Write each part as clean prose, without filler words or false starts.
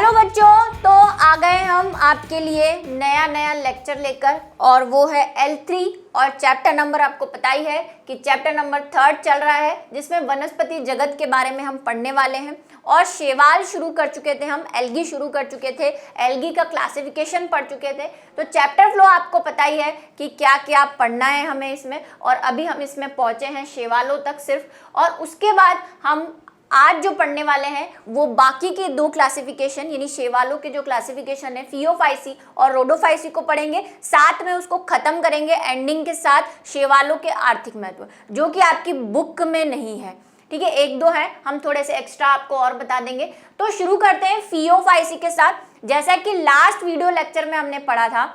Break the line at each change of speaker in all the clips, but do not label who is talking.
Hello बच्चों, तो आ गए हम आपके लिए नया लेक्चर लेकर और वो है L3 और चैप्टर नंबर आपको पता ही है कि चैप्टर नंबर 3 चल रहा है जिसमें वनस्पति जगत के बारे में हम पढ़ने वाले हैं। और शैवाल शुरू कर चुके थे, हम एल्गी शुरू कर चुके थे, एल्गी का क्लासिफिकेशन पढ़ चुके थे। तो चैप्टर फ्लो आपको पता ही है कि क्या क्या पढ़ना है हमें इसमें, और अभी हम इसमें पहुंचे हैं शैवालों तक सिर्फ। और उसके बाद हम आज जो पढ़ने वाले हैं वो बाकी के दो क्लासिफिकेशन यानी शैवालों के जो क्लासिफिकेशन है फियोफाइसी और रोडोफाइसी को पढ़ेंगे, साथ में उसको खत्म करेंगे एंडिंग के साथ शैवालों के आर्थिक महत्व, जो कि आपकी बुक में नहीं है। ठीक है, एक दो है, हम थोड़े से एक्स्ट्रा आपको और बता देंगे। तो शुरू करते हैं फियोफाइसी के साथ। जैसा कि लास्ट वीडियो लेक्चर में हमने पढ़ा था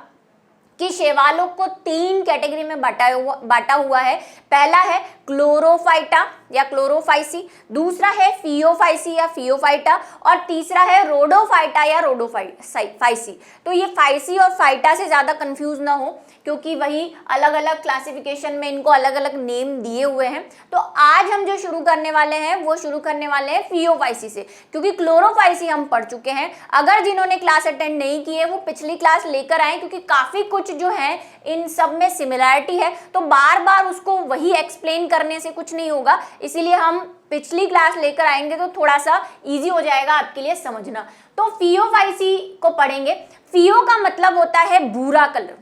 कि शैवालों को 3 कैटेगरी में बांटा हुआ है। पहला है क्लोरोफाइटा या क्लोरोफाइसी, दूसरा है फियोफाइसी या फियोफाइटा, और तीसरा है रोडोफाइटा या रोडोफाइसी। तो ये फाइसी और फाइटा से ज़्यादा कंफ्यूज ना हो, क्योंकि वही अलग अलग क्लासिफिकेशन में इनको अलग अलग नेम दिए हुए हैं। तो आज हम जो शुरू करने वाले हैं वो शुरू करने वाले हैं फियोफाइसी से, क्योंकि क्लोरोफाइसी हम पढ़ चुके हैं। अगर जिन्होंने क्लास अटेंड नहीं की है वो पिछली क्लास लेकर आए, क्योंकि काफ़ी कुछ जो है इन सब में सिमिलैरिटी है, तो बार बार उसको वही एक्सप्लेन करने से कुछ नहीं होगा। इसीलिए हम पिछली क्लास लेकर आएंगे तो थोड़ा सा इजी हो जाएगा आपके लिए समझना। तो फियोफाइसी को पढ़ेंगे। फियो का मतलब होता है भूरा कलर।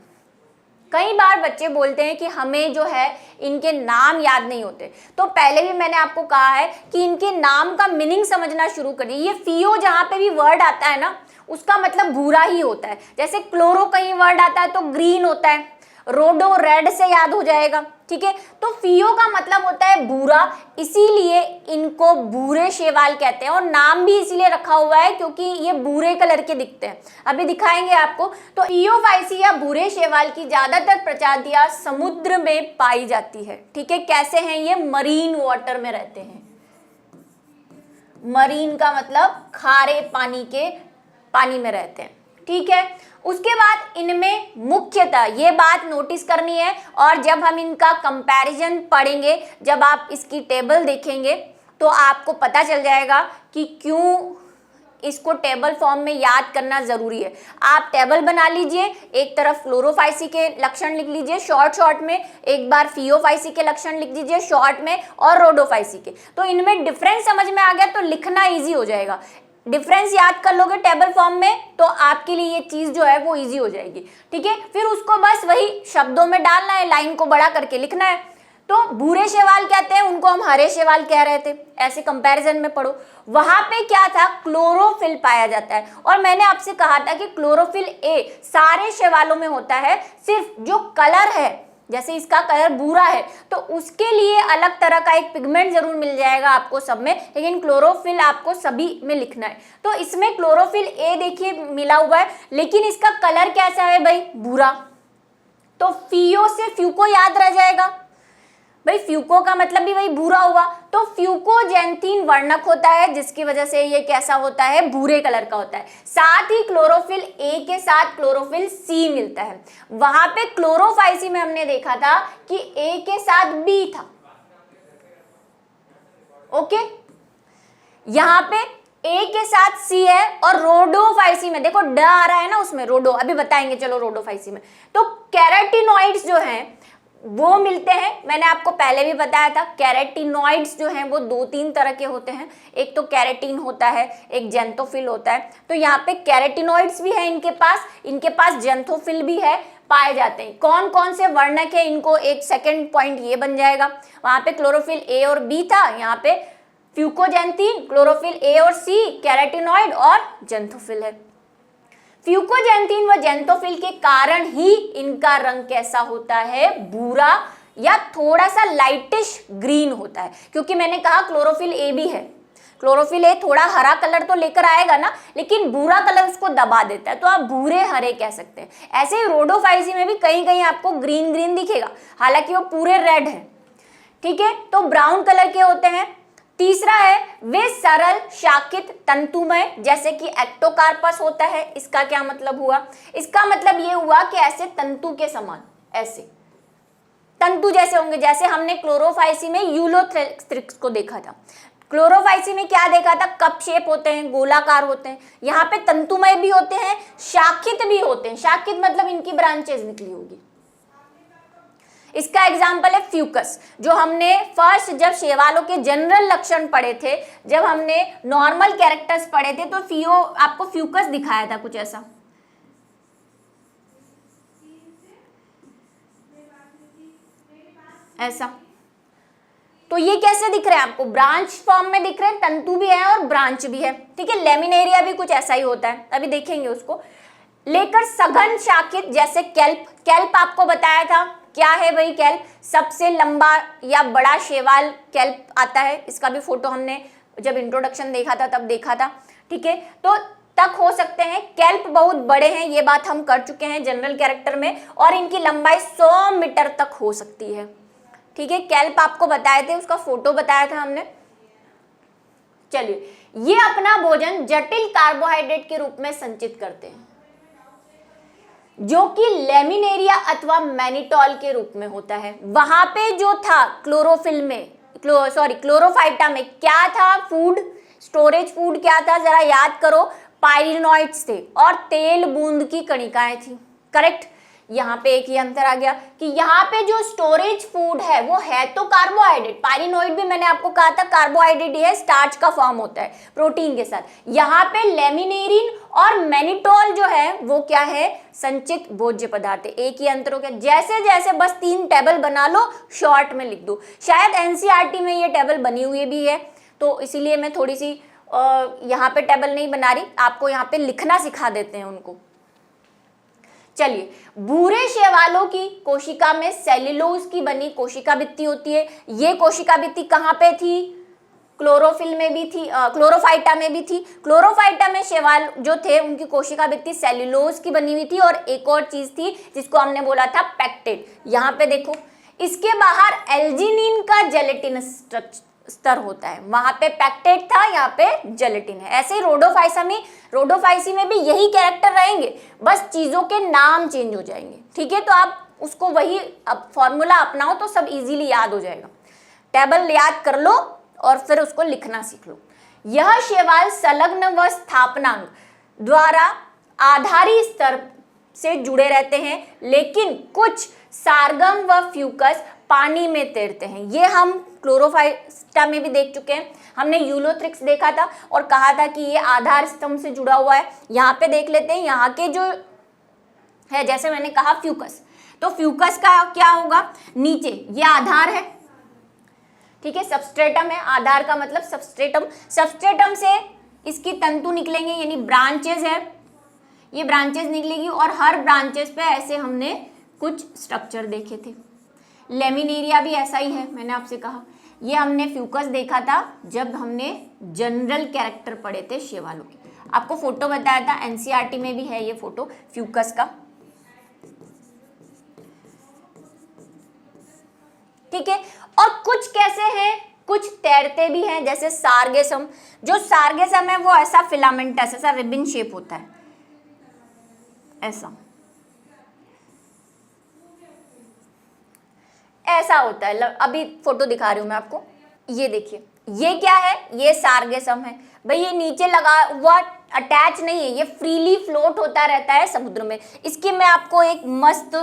कई बार बच्चे बोलते हैं कि हमें जो है इनके नाम याद नहीं होते, तो पहले भी मैंने आपको कहा है कि इनके नाम का मीनिंग समझना शुरू करिए। ये फियो जहाँ पे भी वर्ड आता है ना, उसका मतलब भूरा ही होता है। जैसे क्लोरो कहीं वर्ड आता है तो ग्रीन होता है, रोडो रेड से याद हो जाएगा। ठीक है, तो फियो का मतलब होता है भूरा, इसीलिए इनको भूरे शैवाल कहते हैं। और नाम भी इसीलिए रखा हुआ है क्योंकि ये भूरे कलर के दिखते हैं, अभी दिखाएंगे आपको। तो फियोफाइसी या भूरे शैवाल की ज्यादातर प्रजातियां समुद्र में पाई जाती है। ठीक है, कैसे हैं ये? मरीन वाटर में रहते हैं। मरीन का मतलब खारे पानी में रहते हैं। ठीक है, उसके बाद इनमें मुख्यतः ये बात नोटिस करनी है, और जब हम इनका कंपैरिजन पढ़ेंगे, जब आप इसकी टेबल देखेंगे तो आपको पता चल जाएगा कि क्यों इसको टेबल फॉर्म में याद करना जरूरी है। आप टेबल बना लीजिए, एक तरफ क्लोरोफाइसी के लक्षण लिख लीजिए शॉर्ट में, एक बार फियोफाइसी के लक्षण लिख दीजिए शॉर्ट में, और रोडोफाइसी के। तो इनमें डिफरेंस समझ में आ गया तो लिखना इजी हो जाएगा। डिफरेंस याद कर लोगे टेबल फॉर्म में तो आपके लिए ये चीज जो है वो इजी हो जाएगी। ठीक है, फिर उसको बस वही शब्दों में डालना है, लाइन को बड़ा करके लिखना है। तो भूरे शैवाल कहते हैं, उनको हम हरे शैवाल कह रहे थे। ऐसे कंपैरिजन में पढ़ो, वहां पे क्या था? क्लोरोफिल पाया जाता है। और मैंने आपसे कहा था कि क्लोरोफिल ए सारे शैवालों में होता है, सिर्फ जो कलर है, जैसे इसका कलर भूरा है तो उसके लिए अलग तरह का एक पिगमेंट जरूर मिल जाएगा आपको सब में, लेकिन क्लोरोफिल आपको सभी में लिखना है। तो इसमें क्लोरोफिल ए देखिए मिला हुआ है, लेकिन इसका कलर कैसा है भाई? भूरा। तो फियो से फ्यूको याद रह जाएगा भाई, फ्यूको का मतलब भी वही भूरा हुआ। तो फ्यूकोजैंथीन वर्णक होता है, जिसकी वजह से ये कैसा होता है? भूरे कलर का होता है। साथ ही क्लोरोफिल ए के साथ क्लोरोफिल सी मिलता है। वहां पे क्लोरोफाइसी में हमने देखा था कि ए के साथ बी था। ओके, यहां पे ए के साथ सी है, और रोडोफाइसी में देखो ड आ रहा है ना उसमें, रोडो, अभी बताएंगे चलो रोडोफाइसी में। तो कैरोटिनॉइड्स जो हैं वो मिलते हैं। मैंने आपको पहले भी बताया था कैरेटिनॉइड्स जो हैं वो 2-3 तरह के होते हैं, एक तो कैरेटीन होता है, एक जेंथोफिल होता है। तो यहाँ पे कैरेटिनॉइड्स भी है इनके पास जेंथोफिल भी है, पाए जाते हैं। कौन कौन से वर्णक है इनको, एक सेकेंड पॉइंट ये बन जाएगा। वहां पे क्लोरोफिल ए और बी था, यहाँ पे फ्यूकोजैंथीन, क्लोरोफिल ए और सी, कैरेटिनॉइड और जेंथोफिल है। फ्यूकोजैंथीन व जेंथोफिल के कारण ही इनका रंग कैसा होता है? भूरा या थोड़ा सा लाइटिश ग्रीन होता है, क्योंकि मैंने कहा क्लोरोफिल ए भी है। क्लोरोफिल ए थोड़ा हरा कलर तो लेकर आएगा ना, लेकिन भूरा कलर उसको दबा देता है, तो आप भूरे हरे कह सकते हैं। ऐसे ही रोडोफाइसी में भी कहीं कहीं आपको ग्रीन ग्रीन दिखेगा, हालांकि वो पूरे रेड है। ठीक है, तो ब्राउन कलर के होते हैं। तीसरा है वे सरल शाखित तंतुमय, जैसे कि एक्टोकार्पस होता है। इसका क्या मतलब हुआ? इसका मतलब ये हुआ कि ऐसे तंतु के समान, ऐसे तंतु जैसे होंगे, जैसे हमने क्लोरोफाइसी में यूलोथ्रिक्स को देखा था। क्लोरोफाइसी में क्या देखा था, कप शेप होते हैं, गोलाकार होते हैं। यहाँ पे तंतुमय भी होते हैं, शाखित भी होते हैं। शाखित मतलब इनकी ब्रांचेस निकली होगी। इसका एग्जाम्पल है फ्यूकस, जो हमने फर्स्ट जब शैवालों के जनरल लक्षण पढ़े थे, जब हमने नॉर्मल कैरेक्टर्स पढ़े थे, तो आपको फ्यूकस दिखाया था कुछ ऐसा। ऐसा तो ये कैसे दिख रहे हैं आपको, ब्रांच फॉर्म में दिख रहे हैं, तंतु भी है और ब्रांच भी है। ठीक है, लेमिनेरिया भी कुछ ऐसा ही होता है, अभी देखेंगे उसको। लेकर सघन शाखित जैसे केल्प, केल्प आपको बताया था क्या है भाई, केल्प सबसे लंबा या बड़ा शैवाल केल्प आता है। इसका भी फोटो हमने जब इंट्रोडक्शन देखा था तब देखा था। ठीक है, तो तक हो सकते हैं, केल्प बहुत बड़े हैं, ये बात हम कर चुके हैं जनरल कैरेक्टर में, और इनकी लंबाई 100 मीटर तक हो सकती है। ठीक है, केल्प आपको बताए थे, उसका फोटो बताया था हमने। चलिए, ये अपना भोजन जटिल कार्बोहाइड्रेट के रूप में संचित करते हैं, जो कि लेमिनेरिया अथवा मैनिटोल के रूप में होता है। वहां पे जो था क्लोरोफिल में, क्लोरोफाइटा में क्या था, फूड स्टोरेज फूड क्या था, जरा याद करो, पाइरिनॉइड्स थे और तेल बूंद की कणिकाएं थी। करेक्ट, यहाँ पे एक ही अंतर आ गया कि यहाँ पे जो स्टोरेज फूड है वो है तो कार्बोहाइड्रेट, पाइरिनॉइड भी मैंने आपको कहा था कार्बोहाइड्रेट ही है, स्टार्च का फॉर्म होता है प्रोटीन के साथ। यहाँ पे लेमिनेरिन और मैनिटोल जो है वो क्या है, संचित भोज्य पदार्थ है। एक ही अंतर हो गया। जैसे जैसे बस 3 टेबल बना लो, शॉर्ट में लिख दो। शायद एनसीईआरटी में ये टेबल बनी हुई भी है, तो इसीलिए मैं थोड़ी सी यहाँ पे टेबल नहीं बना रही, आपको यहाँ पे लिखना सिखा देते हैं उनको। चलिए, भूरे शैवालों की कोशिका में सेल्यूलोज की बनी कोशिका भित्ति होती है। ये कोशिका भित्ति कहाँ पे थी, क्लोरोफिल में भी थी, क्लोरोफाइटा में भी थी। क्लोरोफाइटा में शैवाल जो थे उनकी कोशिका भित्ति सेल्यूलोज की बनी हुई थी, और एक और चीज थी जिसको हमने बोला था पेक्टेट। यहाँ पे देखो, इसके बाहर एल्जिनिन का जेलेटिनस स्तर होता है, वहां पे पेक्टेट था, यहाँ पे जेलेटिन है। ऐसे ही रोडोफाइसी में भी यही कैरेक्टर रहेंगे, बस चीजों के नाम चेंज हो जाएंगे। ठीक है, तो आप उसको वही अब फॉर्मूला अपनाओ तो सब इजीली याद हो जाएगा। टेबल याद कर लो और फिर उसको लिखना सीख लो। यह शैवाल संलग्न व स्थापनांग द्वारा आधारी स्तर से जुड़े रहते हैं, लेकिन कुछ सारगम व फ्यूकस पानी में तैरते हैं। ये हम क्लोरोफाइटा में भी देख चुके हैं। हमने यूलोथ्रिक्स देखा था और कहा था कि ये आधार स्तंभ से जुड़ा हुआ है। यहाँ पे देख लेते हैं, यहाँ के जो है, जैसे मैंने कहा फ्यूकस, तो फ्यूकस का क्या होगा, नीचे ये आधार है। ठीक है, सबस्ट्रेटम है, आधार का मतलब सबस्ट्रेटम। सबस्ट्रेटम से इसकी तंतु निकलेंगे, यानी ब्रांचेस है, ये ब्रांचेस निकलेगी, और हर ब्रांचेस पे ऐसे हमने कुछ स्ट्रक्चर देखे थे। लेमिनेरिया भी ऐसा ही है, मैंने आपसे कहा। ये हमने फ्यूकस देखा था जब हमने जनरल कैरेक्टर पढ़े थे शैवालों के। आपको फोटो बताया था, एनसीईआरटी में भी है ये फोटो फ्यूकस का। ठीक है, और कुछ कैसे हैं, कुछ तैरते भी हैं, जैसे सार्गेसम। जो सार्गेसम है वो ऐसा फिलामेंटस, ऐसा रिबन शेप होता है, ऐसा होता है। अभी फोटो दिखा रही हूं मैं आपको, ये देखिए, ये क्या है, ये सार्गेसम है भाई। ये नीचे लगा हुआ अटैच नहीं है, ये फ्रीली फ्लोट होता रहता है समुद्र में। इसकी मैं आपको एक मस्त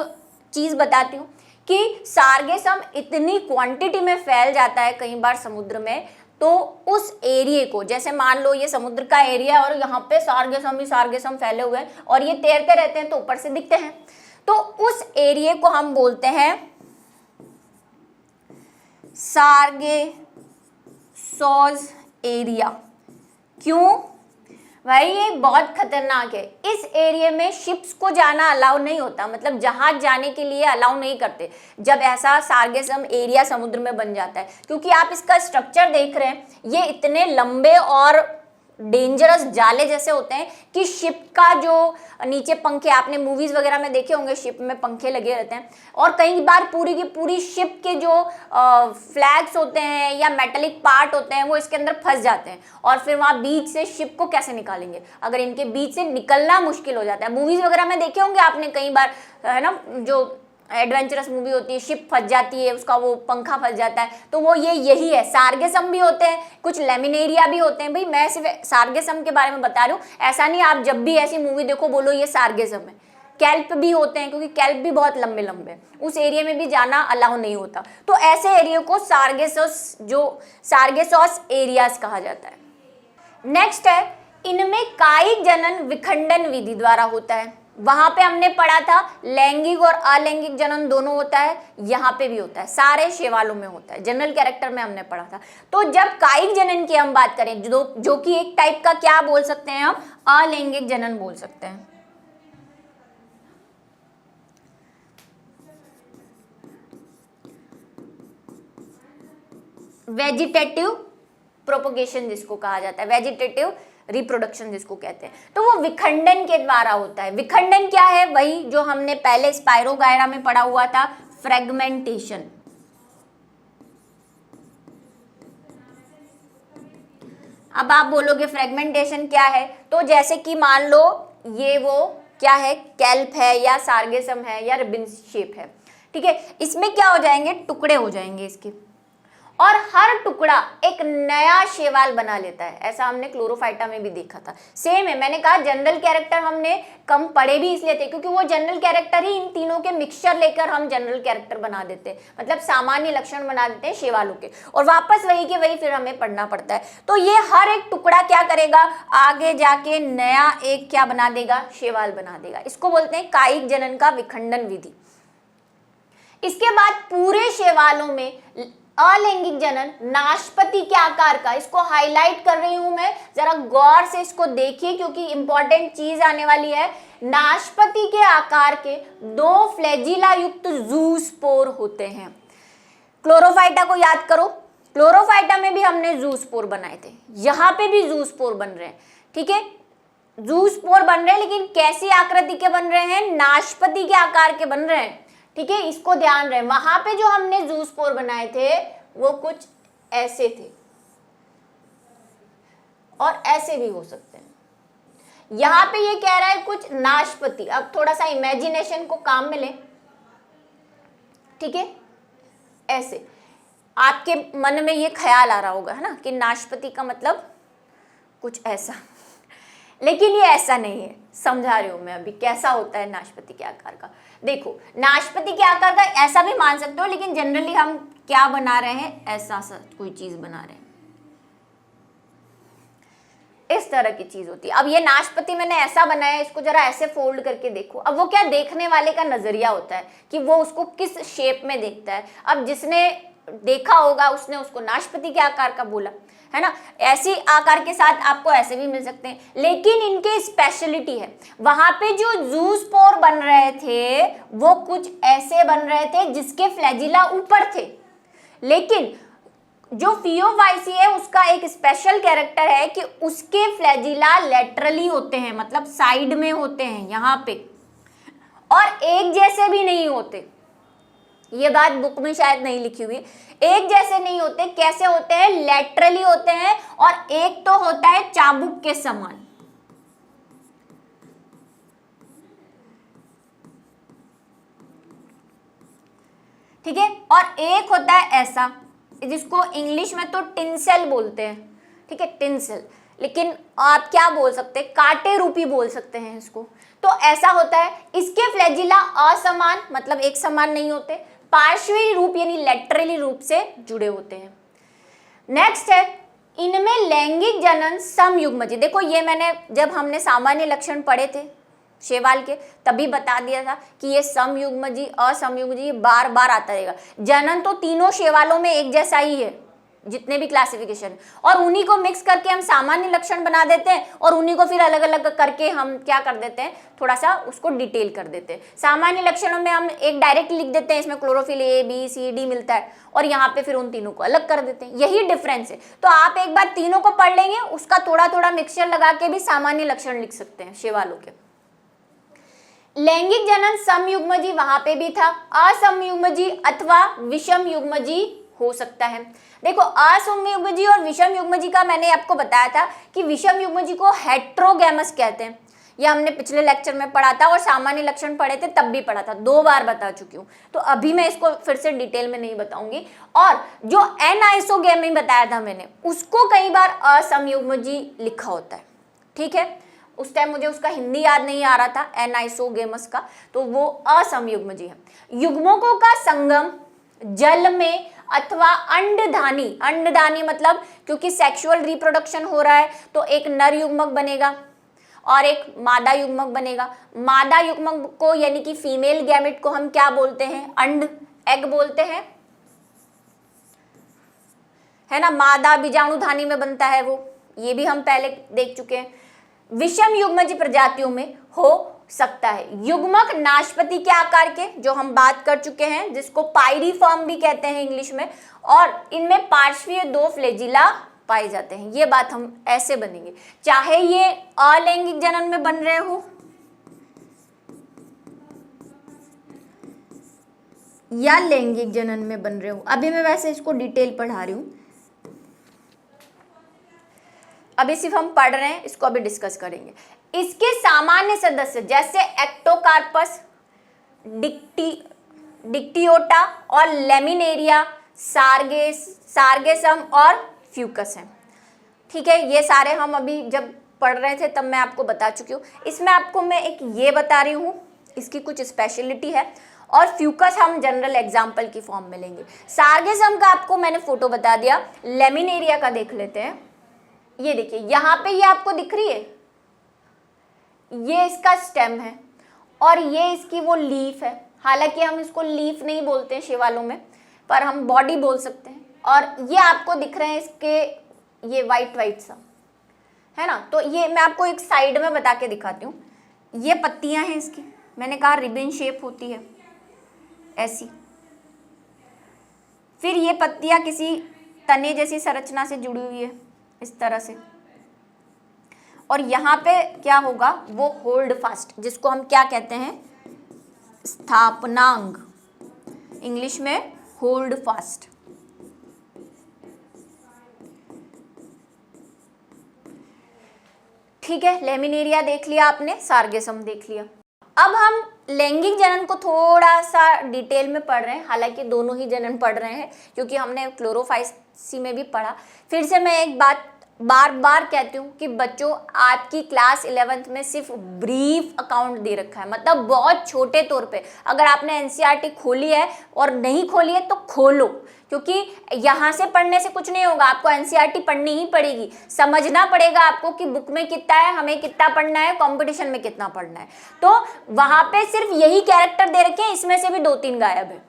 चीज बताती हूँ कि सार्गेसम इतनी क्वांटिटी में फैल जाता है कई बार समुद्र में, तो उस एरिया को, जैसे मान लो ये समुद्र का एरिया है और यहाँ पे सार्गेसम ही सार्गेसम फैले हुए हैं और ये तैरते रहते हैं तो ऊपर से दिखते हैं, तो उस एरिया को हम बोलते हैं सार्गेसोज एरिया। क्यों भाई, ये बहुत खतरनाक है। इस एरिया में शिप्स को जाना अलाउ नहीं होता, मतलब जहाज जाने के लिए अलाउ नहीं करते जब ऐसा सार्गेसम एरिया समुद्र में बन जाता है, क्योंकि आप इसका स्ट्रक्चर देख रहे हैं, ये इतने लंबे और डेंजरस जाले जैसे होते हैं कि शिप का जो नीचे पंखे, आपने मूवीज वगैरह में देखे होंगे, शिप में पंखे लगे रहते हैं, और कई बार पूरी की पूरी शिप के जो फ्लैग्स होते हैं या मेटेलिक पार्ट होते हैं वो इसके अंदर फंस जाते हैं, और फिर वहाँ बीच से शिप को कैसे निकालेंगे, अगर इनके बीच से निकलना मुश्किल हो जाता है। मूवीज वगैरह में देखे होंगे आपने कई बार, है ना, जो एडवेंचरस मूवी होती है, शिप फंस जाती है, उसका वो पंखा फंस जाता है, तो वो यही है। सार्गेसम भी होते हैं, कुछ लेमिनेरिया भी होते हैं। भाई मैं सिर्फ सार्गेसम के बारे में बता रही हूँ, ऐसा नहीं आप जब भी ऐसी मूवी देखो बोलो ये सार्गेसम है। कैल्प भी होते हैं, क्योंकि कैल्प भी बहुत लंबे लंबे, उस एरिया में भी जाना अलाउ नहीं होता। तो ऐसे एरिया को सार्गेसोस एरियाज कहा जाता है। नेक्स्ट है, इनमें कायिक जनन विखंडन विधि द्वारा होता है। वहां पे हमने पढ़ा था लैंगिक और अलैंगिक जनन दोनों होता है, यहाँ पे भी होता है, सारे शैवालों में होता है। जनरल कैरेक्टर में हमने पढ़ा था। तो जब कायिक जनन की हम बात करें, जो कि एक टाइप का क्या बोल सकते हैं हम, अलैंगिक जनन बोल सकते हैं। वेजिटेटिव प्रोपोगेशन जिसको कहा जाता है, वेजिटेटिव रिप्रोडक्शन जिसको कहते हैं, तो वो विखंडन के द्वारा होता है। विखंडन क्या है, वही जो हमने पहले स्पाइरोगायरा में पढ़ा हुआ था, फ्रेगमेंटेशन। अब आप बोलोगे फ्रेगमेंटेशन क्या है, तो जैसे कि मान लो ये वो क्या है, कैल्प है या सार्गेसम है या रिबन शेप है, ठीक है। इसमें क्या हो जाएंगे, टुकड़े हो जाएंगे इसके, और हर टुकड़ा एक नया शैवाल बना लेता है। ऐसा हमने क्लोरोफाइटा में भी देखा था। सेम है, मैंने कहा जनरल कैरेक्टर हमने कम पढ़े भी इसलिए थे क्योंकि वो जनरल कैरेक्टर ही इन तीनों के मिक्सचर लेकर हम जनरल कैरेक्टर बना देते हैं, मतलब सामान्य लक्षण बना देते हैं शैवालों के, और वापस वही के वही फिर हमें पढ़ना पड़ता है। तो ये हर एक टुकड़ा क्या करेगा, आगे जाके नया एक क्या बना देगा, शैवाल बना देगा। इसको बोलते हैं कायिक जनन का विखंडन विधि। इसके बाद पूरे शैवालों में अलैंगिक जनन नाशपति के आकार का, इसको हाईलाइट कर रही हूं मैं, जरा गौर से इसको देखिए क्योंकि इंपॉर्टेंट चीज आने वाली है। नाशपति के आकार के 2 फ्लैजिला युक्त जूस्पोर होते हैं। क्लोरोफाइटा को याद करो, क्लोरोफाइटा में भी हमने जूस्पोर बनाए थे, यहां पे भी जूस्पोर बन रहे हैं, ठीक है। जूस्पोर बन रहे हैं, लेकिन कैसी आकृति के बन रहे हैं, नाशपति के आकार के बन रहे हैं, ठीक है। इसको ध्यान रहे, वहां पे जो हमने जूस्पोर बनाए थे वो कुछ ऐसे थे और ऐसे भी हो सकते हैं। यहां पे ये कह रहा है कुछ नाशपति। अब थोड़ा सा इमेजिनेशन को काम में ले, ठीक है। ऐसे आपके मन में ये ख्याल आ रहा होगा, है ना, कि नाशपति का मतलब कुछ ऐसा, लेकिन ये ऐसा नहीं है। समझा रही हूं मैं अभी कैसा होता है नाशपति के आकार का। देखो नाशपति के आकार का ऐसा भी मान सकते हो, लेकिन जनरली हम क्या बना रहे हैं, ऐसा सा कोई चीज बना रहे हैं, इस तरह की चीज होती है। अब ये नाशपति मैंने ऐसा बनाया है, इसको जरा ऐसे फोल्ड करके देखो। अब वो क्या देखने वाले का नजरिया होता है कि वो उसको किस शेप में देखता है। अब जिसने देखा होगा उसने उसको नाशपति के आकार का बोला, है ना। ऐसी आकार के साथ आपको ऐसे भी मिल सकते हैं, लेकिन इनके स्पेशलिटी है, वहां पे जो जूस्पोर बन रहे थे वो कुछ ऐसे बन रहे थे जिसके फ्लैजिला ऊपर थे। लेकिन जो फियोवाइसी है उसका एक स्पेशल कैरेक्टर है कि उसके फ्लैजिला लेटरली होते हैं, मतलब साइड में होते हैं यहाँ पे, और एक जैसे भी नहीं होते। ये बात बुक में शायद नहीं लिखी हुई, एक जैसे नहीं होते। कैसे होते हैं, लेटरली होते हैं, और एक तो होता है चाबुक के समान, ठीक है, और एक होता है ऐसा जिसको इंग्लिश में तो टिंसेल बोलते हैं, ठीक है, टिंसेल, लेकिन आप क्या बोल सकते हैं, कांटे रूपी बोल सकते हैं इसको। तो ऐसा होता है, इसके फ्लैजिला असमान, मतलब एक समान नहीं होते, पार्श्वी रूप यानी लेटरली रूप से जुड़े होते हैं। नेक्स्ट है, इनमें लैंगिक जनन समयुग्मजी। देखो ये मैंने जब हमने सामान्य लक्षण पढ़े थे शैवाल के तभी बता दिया था कि ये समयुग्मजी असमयुग्मजी बार बार आता रहेगा। जनन तो तीनों शैवालों में एक जैसा ही है, जितने भी क्लासिफिकेशन, और उन्हीं को मिक्स करके हम सामान्य लक्षण बना देते हैं, और उन्हीं को फिर अलग अलग करके हम क्या कर देते हैं, थोड़ा सा उसको डिटेल कर देते हैं। सामान्य लक्षणों में हम एक डायरेक्ट लिख देते हैं, इसमें chlorophyll A B C D मिलता है, और यहाँ पे फिर उन तीनों को अलग कर देते हैं, यही डिफरेंस है। तो आप एक बार तीनों को पढ़ लेंगे, उसका थोड़ा थोड़ा मिक्सचर लगा के भी सामान्य लक्षण लिख सकते हैं शैवालों के। लैंगिक जनन समयुग्मजी वहां पे भी था, असमयुग्मजी अथवा विषम युग्मजी हो सकता है। देखो असमयुग्मजी और विषम युग्मजी का मैंने आपको बताया था कि विषम युग्मजी को हेट्रोगैमस कहते हैं, ये हमने पिछले लेक्चर में पढ़ा था और सामान्य लक्षण पढ़े थे तब भी पढ़ा था, 2 बार बता चुकी हूँ, तो अभी मैं इसको फिर से डिटेल में नहीं बताऊंगी। और जो एन आइसोगेमी बताया था मैंने, उसको कई बार असमयुग्मजी लिखा होता है, ठीक है। उस टाइम मुझे उसका हिंदी याद नहीं आ रहा था एन आइसोगेमस का, तो वो असमयुग्मजी है। युग्मकों का संगम जल में अथवा अंडधानी, अंडधानी मतलब क्योंकि सेक्सुअल रिप्रोडक्शन हो रहा है तो एक नर युग्मक बनेगा और एक मादा युग्मक बनेगा। मादा युग्मक को यानी कि फीमेल गैमेट को हम क्या बोलते हैं? अंड, एग बोलते हैं, है ना। मादा बीजाणुधानी में बनता है वो, ये भी हम पहले देख चुके हैं। विषम युग्मज प्रजातियों में हो सकता है। युग्मक नाशपाती के आकार के, जो हम बात कर चुके हैं, जिसको पायरीफॉर्म भी कहते हैं इंग्लिश में, और इनमें पार्श्वीय 2 फ्लैजिला पाए जाते हैं। ये बात हम ऐसे बनेंगे, चाहे ये अलैंगिक जनन में बन रहे हो या लैंगिक जनन में बन रहे हो। अभी मैं वैसे इसको डिटेल पढ़ा रही हूं, अभी सिर्फ हम पढ़ रहे हैं, इसको अभी डिस्कस करेंगे। इसके सामान्य सदस्य जैसे एक्टोकार्पस, डिक्टियोटा और लेमिनेरिया, सार्गेसम और फ्यूकस हैं, ठीक है। ये सारे हम अभी जब पढ़ रहे थे तब मैं आपको बता चुकी हूँ। इसमें आपको मैं एक ये बता रही हूँ, इसकी कुछ स्पेशलिटी है, और फ्यूकस हम जनरल एग्जाम्पल की फॉर्म में लेंगे। सार्गेसम का आपको मैंने फोटो बता दिया, लेमिनेरिया का देख लेते हैं। ये देखिए यहाँ पे ये आपको दिख रही है, ये इसका स्टेम है और ये इसकी वो लीफ है। हालांकि हम इसको लीफ नहीं बोलते हैं शिवालों में, पर हम बॉडी बोल सकते हैं। और ये आपको दिख रहे हैं इसके ये वाइट वाइट सा, है ना। तो ये मैं आपको एक साइड में बता के दिखाती हूँ। ये पत्तियां हैं इसकी, मैंने कहा रिबन शेप होती है ऐसी। फिर ये पत्तियां किसी तने जैसी संरचना से जुड़ी हुई है इस तरह से, और यहाँ पे क्या होगा, वो होल्ड फास्ट, जिसको हम क्या कहते हैं, स्थापनांग, इंग्लिश में होल्ड फास्ट। ठीक है, लेमिनेरिया देख लिया आपने, सार्गेसम देख लिया। अब हम लैंगिक जनन को थोड़ा सा डिटेल में पढ़ रहे हैं, हालांकि दोनों ही जनन पढ़ रहे हैं क्योंकि हमने क्लोरोफाइसी में भी पढ़ा। फिर से मैं एक बात बार बार कहती हूँ कि बच्चों, आपकी क्लास 11th में सिर्फ ब्रीफ अकाउंट दे रखा है, मतलब बहुत छोटे तौर पे। अगर आपने एनसीईआरटी खोली है और नहीं खोली है तो खोलो, क्योंकि यहाँ से पढ़ने से कुछ नहीं होगा, आपको एनसीईआरटी पढ़नी ही पड़ेगी। समझना पड़ेगा आपको कि बुक में कितना है, हमें कितना पढ़ना है, कंपटीशन में कितना पढ़ना है। तो वहाँ पे सिर्फ यही कैरेक्टर दे रखे हैं, इसमें से भी 2-3 गायब है,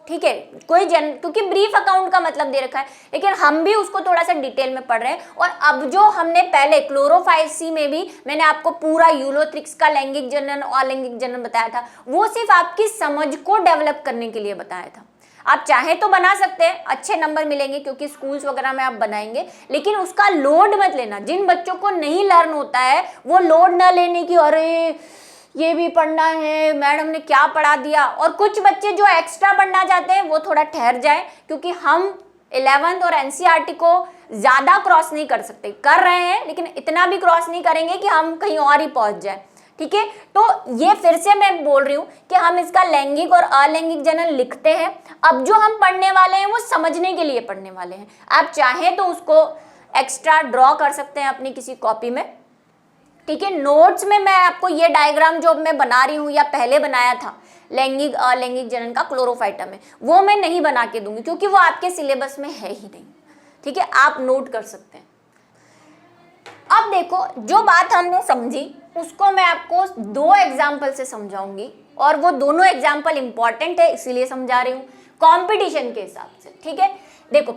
ठीक है। क्योंकि ब्रीफ अकाउंट का मतलब दे रखा है, लेकिन हम भी उसको थोड़ा सा डिटेल में पढ़ रहे हैं। और अब जो हमने पहले क्लोरोफाइसी में भी मैंने आपको पूरा यूलोथ्रिक्स का लैंगिक जनन और लैंगिक जनन बताया था, वो सिर्फ आपकी समझ को डेवलप करने के लिए बताया था। आप चाहे तो बना सकते हैं, अच्छे नंबर मिलेंगे क्योंकि स्कूल्स वगैरह में आप बनाएंगे, लेकिन उसका लोड मत लेना। जिन बच्चों को नहीं लर्न होता है वो लोड ना लेने की, अरे ये भी पढ़ना है, मैडम ने क्या पढ़ा दिया। और कुछ बच्चे जो एक्स्ट्रा पढ़ना चाहते हैं वो थोड़ा ठहर जाए, क्योंकि हम 11th और एनसीईआरटी को ज़्यादा क्रॉस नहीं कर सकते, कर रहे हैं लेकिन इतना भी क्रॉस नहीं करेंगे कि हम कहीं और ही पहुंच जाए, ठीक है। तो ये फिर से मैं बोल रही हूँ कि हम इसका लैंगिक और अलैंगिक जनन लिखते हैं। अब जो हम पढ़ने वाले हैं वो समझने के लिए पढ़ने वाले हैं। आप चाहें तो उसको एक्स्ट्रा ड्रॉ कर सकते हैं अपनी किसी कॉपी में, ठीक है। नोट्स में मैं आपको ये डायग्राम जो मैं बना रही हूँ या पहले बनाया था लैंगिक अलैंगिक जनन का क्लोरोफाइटा में, वो मैं नहीं बना के दूंगी क्योंकि वो आपके सिलेबस में है ही नहीं, ठीक है। आप नोट कर सकते हैं। अब देखो, जो बात हमने समझी उसको मैं आपको 2 एग्जाम्पल से समझाऊंगी, और वो दोनों एग्जाम्पल इंपॉर्टेंट है इसीलिए समझा रही हूँ कॉम्पिटिशन के हिसाब से, ठीक है। देखो,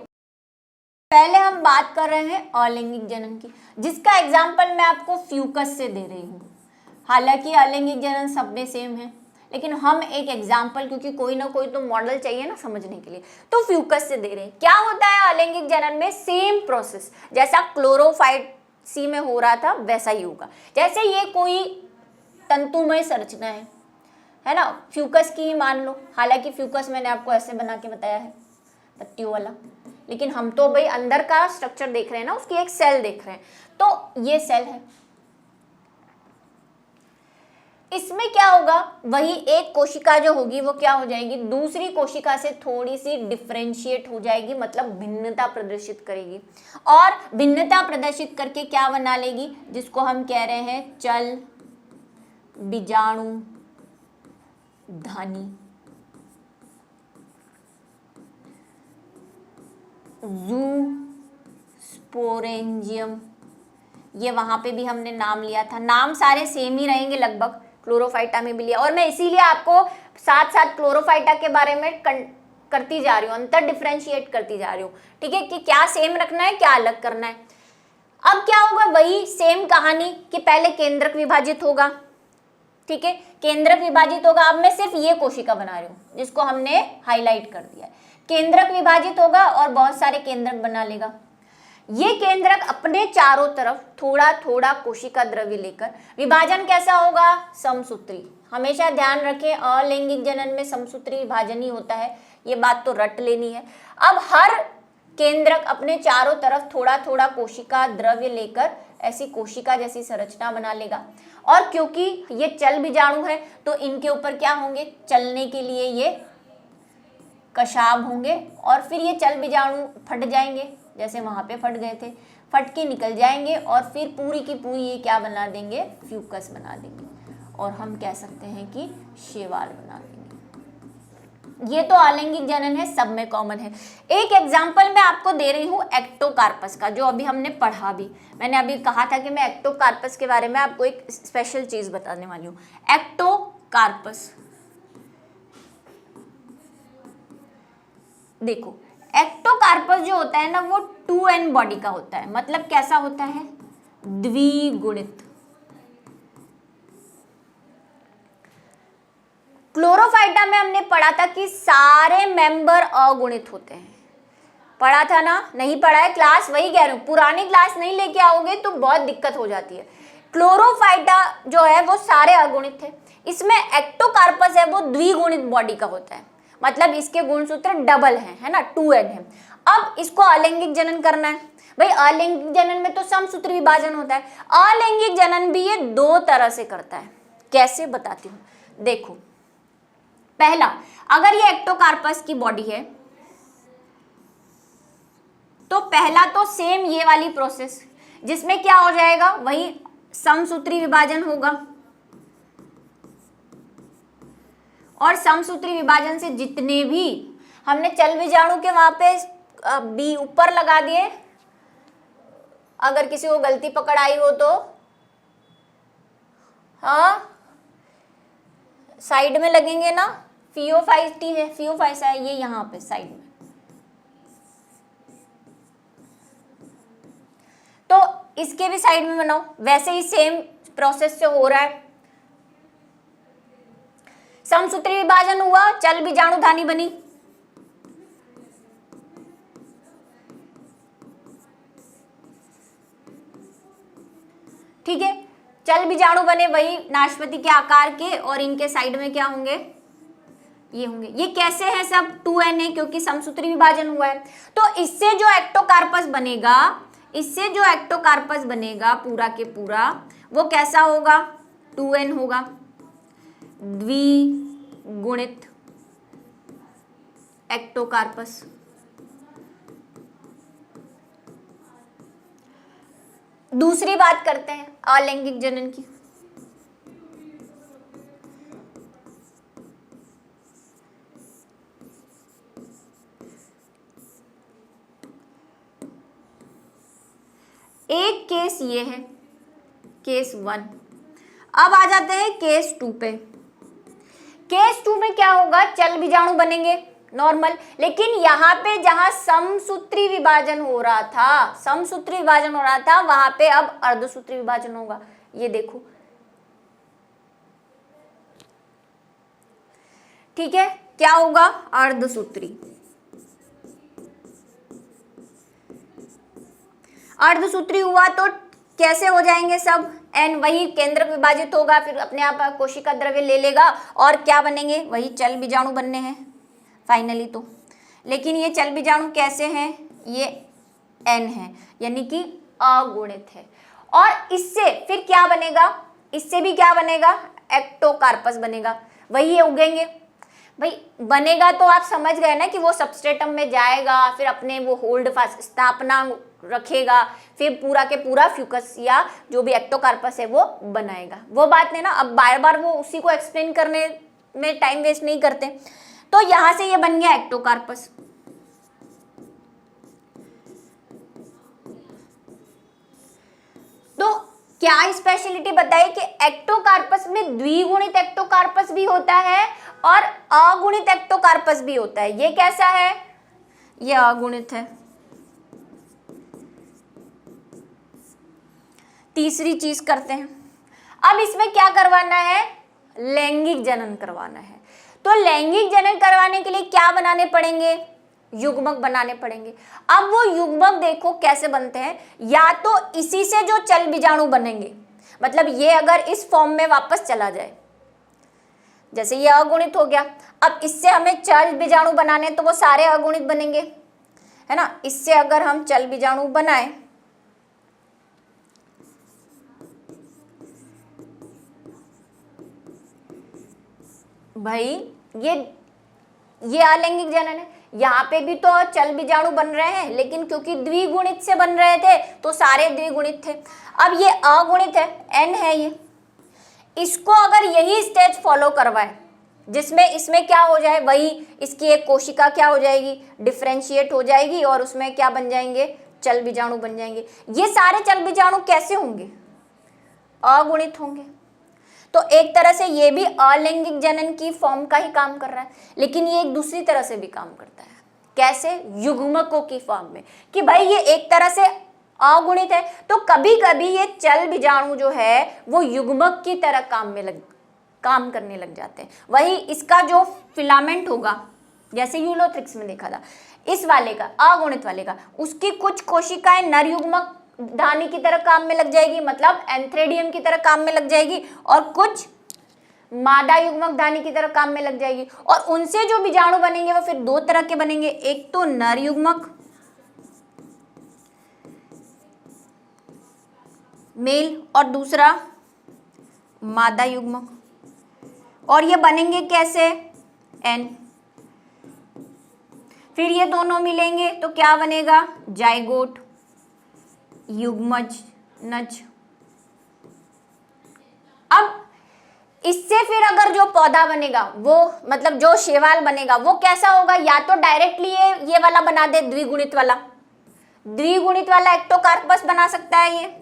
पहले हम बात कर रहे हैं अलैंगिक जनन की, जिसका एग्जाम्पल मैं आपको फ्यूकस से दे रही हूँ। हालांकि अलैंगिक जनन सब में सेम है, लेकिन हम एक एग्जाम्पल, क्योंकि कोई ना कोई तो मॉडल चाहिए ना समझने के लिए, तो फ्यूकस से दे रहे हैं। क्या होता है अलैंगिक जनन में, सेम प्रोसेस जैसा क्लोरोफाइसी में हो रहा था वैसा ही होगा। जैसे ये कोई तंतुमय संरचना है ना, फ्यूकस की मान लो। हालांकि फ्यूकस मैंने आपको ऐसे बना के बताया है, पत्तियों वाला, लेकिन हम तो भाई अंदर का स्ट्रक्चर देख रहे हैं ना, उसकी एक सेल देख रहे हैं। तो ये सेल है, इसमें क्या होगा, वही एक कोशिका जो होगी वो क्या हो जाएगी, दूसरी कोशिका से थोड़ी सी डिफरेंशिएट हो जाएगी, मतलब भिन्नता प्रदर्शित करेगी। और भिन्नता प्रदर्शित करके क्या बना लेगी, जिसको हम कह रहे हैं चल बीजाणु धानी, ज़ूस्पोरेंजियम। ये वहां पे भी हमने नाम लिया था, नाम सारे सेम ही रहेंगे लगभग, क्लोरोफाइटा में भी लिया। और मैं इसीलिए आपको साथ साथ क्लोरोफाइटा के बारे में करती जा रही हूँ, अंतर डिफरेंशिएट करती जा रही हूँ, ठीक है, कि क्या सेम रखना है क्या अलग करना है। अब क्या होगा, वही सेम कहानी कि पहले केंद्रक विभाजित होगा, ठीक है, केंद्रक विभाजित होगा। अब मैं सिर्फ ये कोशिका बना रही हूँ जिसको हमने हाईलाइट कर दिया है। केंद्रक विभाजित होगा और बहुत सारे केंद्रक बना लेगा। ये केंद्रक अपने चारों तरफ थोड़ा थोड़ा कोशिका द्रव्य लेकर, विभाजन कैसा होगा, समसूत्री। हमेशा ध्यान रखें अलैंगिक जनन में समसूत्री विभाजन ही होता है, ये बात तो रट लेनी है। अब हर केंद्रक अपने चारों तरफ थोड़ा थोड़ा कोशिका द्रव्य लेकर ऐसी कोशिका जैसी संरचना बना लेगा। और क्योंकि ये चल बीजाणु है तो इनके ऊपर क्या होंगे, चलने के लिए ये कशाभ होंगे, और फिर ये चल बीजाणु फट जाएंगे, जैसे वहां पे फट गए थे, फट के निकल जाएंगे और फिर पूरी की पूरी ये क्या बना देंगे, फ्यूकस बना देंगे, और हम कह सकते हैं कि शैवाल बना देंगे। ये तो अलैंगिक जनन है, सब में कॉमन है। एक एग्जाम्पल मैं आपको दे रही हूँ एक्टोकार्पस का, जो अभी हमने पढ़ा भी। मैंने अभी कहा था कि मैं एक्टोकार्पस के बारे में आपको एक स्पेशल चीज बताने वाली हूँ। एक्टोकार्पस, देखो एक्टोकार्पस जो होता है ना वो 2N बॉडी का होता है, मतलब कैसा होता है, द्विगुणित। क्लोरोफाइटा में हमने पढ़ा था कि सारे मेंबर अगुणित होते हैं, पढ़ा था ना, नहीं पढ़ा है क्लास, वही कह रही हूँ, पुरानी क्लास नहीं लेके आओगे तो बहुत दिक्कत हो जाती है। क्लोरोफाइटा जो है वो सारे अगुणित थे, इसमें एक्टोकार्पस है वो द्विगुणित बॉडी का होता है, मतलब इसके गुणसूत्र डबल है ना, 2N है। अब इसको अलैंगिक जनन करना है, भाई अलैंगिक जनन में तो समसूत्री विभाजन होता है, अलैंगिक जनन भी ये दो तरह से करता है। कैसे बताती हूँ, देखो पहला, अगर ये एक्टोकार्पस की बॉडी है तो पहला तो सेम ये वाली प्रोसेस, जिसमें क्या हो जाएगा, वही समसूत्री विभाजन होगा, और समसूत्री विभाजन से जितने भी हमने चल बीजाणु के वहां पे बी ऊपर लगा दिए, अगर किसी को गलती पकड़ आई हो तो हाँ साइड में लगेंगे ना, फियोफाइटी है, फियोफाइसा है ये यहाँ पे साइड में, तो इसके भी साइड में बनाओ। वैसे ही सेम प्रोसेस से हो रहा है, समसूत्री विभाजन हुआ, चल बीजाणु धानी बनी, ठीक है, चल बीजाणु बने वही नाशपाती के आकार के, और इनके साइड में क्या होंगे, ये होंगे। ये कैसे है, सब 2N है क्योंकि समसूत्री विभाजन हुआ है। तो इससे जो एक्टोकार्पस बनेगा, इससे जो एक्टोकार्पस बनेगा पूरा के पूरा, वो कैसा होगा, 2N होगा, द्विगुणित एक्टोकार्पस। दूसरी बात करते हैं अलैंगिक जनन की। एक केस ये है, केस 1। अब आ जाते हैं केस 2 पे। केस 2 में क्या होगा, चल बीजाणु बनेंगे नॉर्मल, लेकिन यहाँ पे जहां समसूत्री विभाजन हो रहा था, समसूत्री विभाजन हो रहा था, वहां पे अब अर्धसूत्री विभाजन होगा। ये देखो, ठीक है, क्या होगा, अर्धसूत्री। अर्धसूत्री हुआ तो कैसे हो जाएंगे सब, N वही केंद्रक विभाजित होगा, फिर अपने आप कोशिका द्रव्य ले लेगा, और क्या बनेंगे, वही चल बीजाणु बनने हैं फाइनली तो। लेकिन ये चल बीजाणु कैसे हैं, ये N है, यानी कि अगुणित है। और इससे फिर क्या बनेगा, इससे भी क्या बनेगा, एक्टोकार्पस बनेगा, वही ये उगेंगे। भाई बनेगा तो आप समझ गए ना कि वो सबस्ट्रेटम में जाएगा, फिर अपने वो होल्ड फास्ट स्थापना रखेगा, फिर पूरा के पूरा फ्यूकस या जो भी एक्टोकार्पस है वो बनाएगा। वो बात नहीं ना, अब बार बार वो उसी को एक्सप्लेन करने में टाइम वेस्ट नहीं करते। तो यहां से ये बन गया एक्टोकार्पस। तो क्या स्पेशलिटी बताइए कि एक्टोकार्पस में द्विगुणित एक्टोकार्पस भी होता है और अगुणित एक्टोकार्पस भी होता है। ये कैसा है, ये अगुणित है। तीसरी चीज करते हैं, अब इसमें क्या करवाना है, लैंगिक जनन करवाना है। तो लैंगिक जनन करवाने के लिए क्या बनाने पड़ेंगे, युग्मक बनाने पड़ेंगे। अब वो युग्मक देखो कैसे बनते हैं, या तो इसी से जो चल बीजाणु बनेंगे, मतलब ये अगर इस फॉर्म में वापस चला जाए, जैसे ये अगुणित हो गया, अब इससे हमें चल बीजाणु बनाने तो वो सारे अगुणित बनेंगे, है ना। इससे अगर हम चल बीजाणु बनाए, भाई ये अलैंगिक जनन है, यहाँ पे भी तो चल बीजाणु बन रहे हैं, लेकिन क्योंकि द्विगुणित से बन रहे थे तो सारे द्विगुणित थे। अब ये अगुणित है, एन है ये, इसको अगर यही स्टेज फॉलो करवाए जिसमें इसमें क्या हो जाए, वही इसकी एक कोशिका क्या हो जाएगी, डिफ्रेंशिएट हो जाएगी और उसमें क्या बन जाएंगे, चल बीजाणु बन जाएंगे। ये सारे चल बीजाणु कैसे होंगे, अगुणित होंगे। तो एक तरह से ये भी अलैंगिक जनन की फॉर्म का ही काम कर रहा है, लेकिन ये एक दूसरी तरह से भी काम करता है। कैसे, युग्मकों की फॉर्म में, कि भाई ये एक तरह से अगुणित है तो कभी कभी ये चल बीजाणु जो है वो युग्मक की तरह काम करने लग जाते हैं। वही इसका जो फिलामेंट होगा, जैसे यूलोथ्रिक्स में देखा था, इस वाले का, अगुणित वाले का, उसकी कुछ कोशिकाएं नर युग्मक धानी की तरह काम में लग जाएगी, मतलब एंथ्रेडियम की तरह काम में लग जाएगी, और कुछ मादा युग्मक धानी की तरह काम में लग जाएगी। और उनसे जो बीजाणु बनेंगे वो फिर दो तरह के बनेंगे, एक तो नर युग्मक मेल और दूसरा मादा युग्मक। और ये बनेंगे कैसे, एन, फिर ये दोनों मिलेंगे तो क्या बनेगा, जाइगोट, युग्मज, नज। अब इससे फिर अगर जो पौधा बनेगा वो, मतलब जो शैवाल बनेगा वो कैसा होगा, या तो डायरेक्टली ये वाला बना दे, द्विगुणित वाला एक्टोकार्पस बना सकता है ये,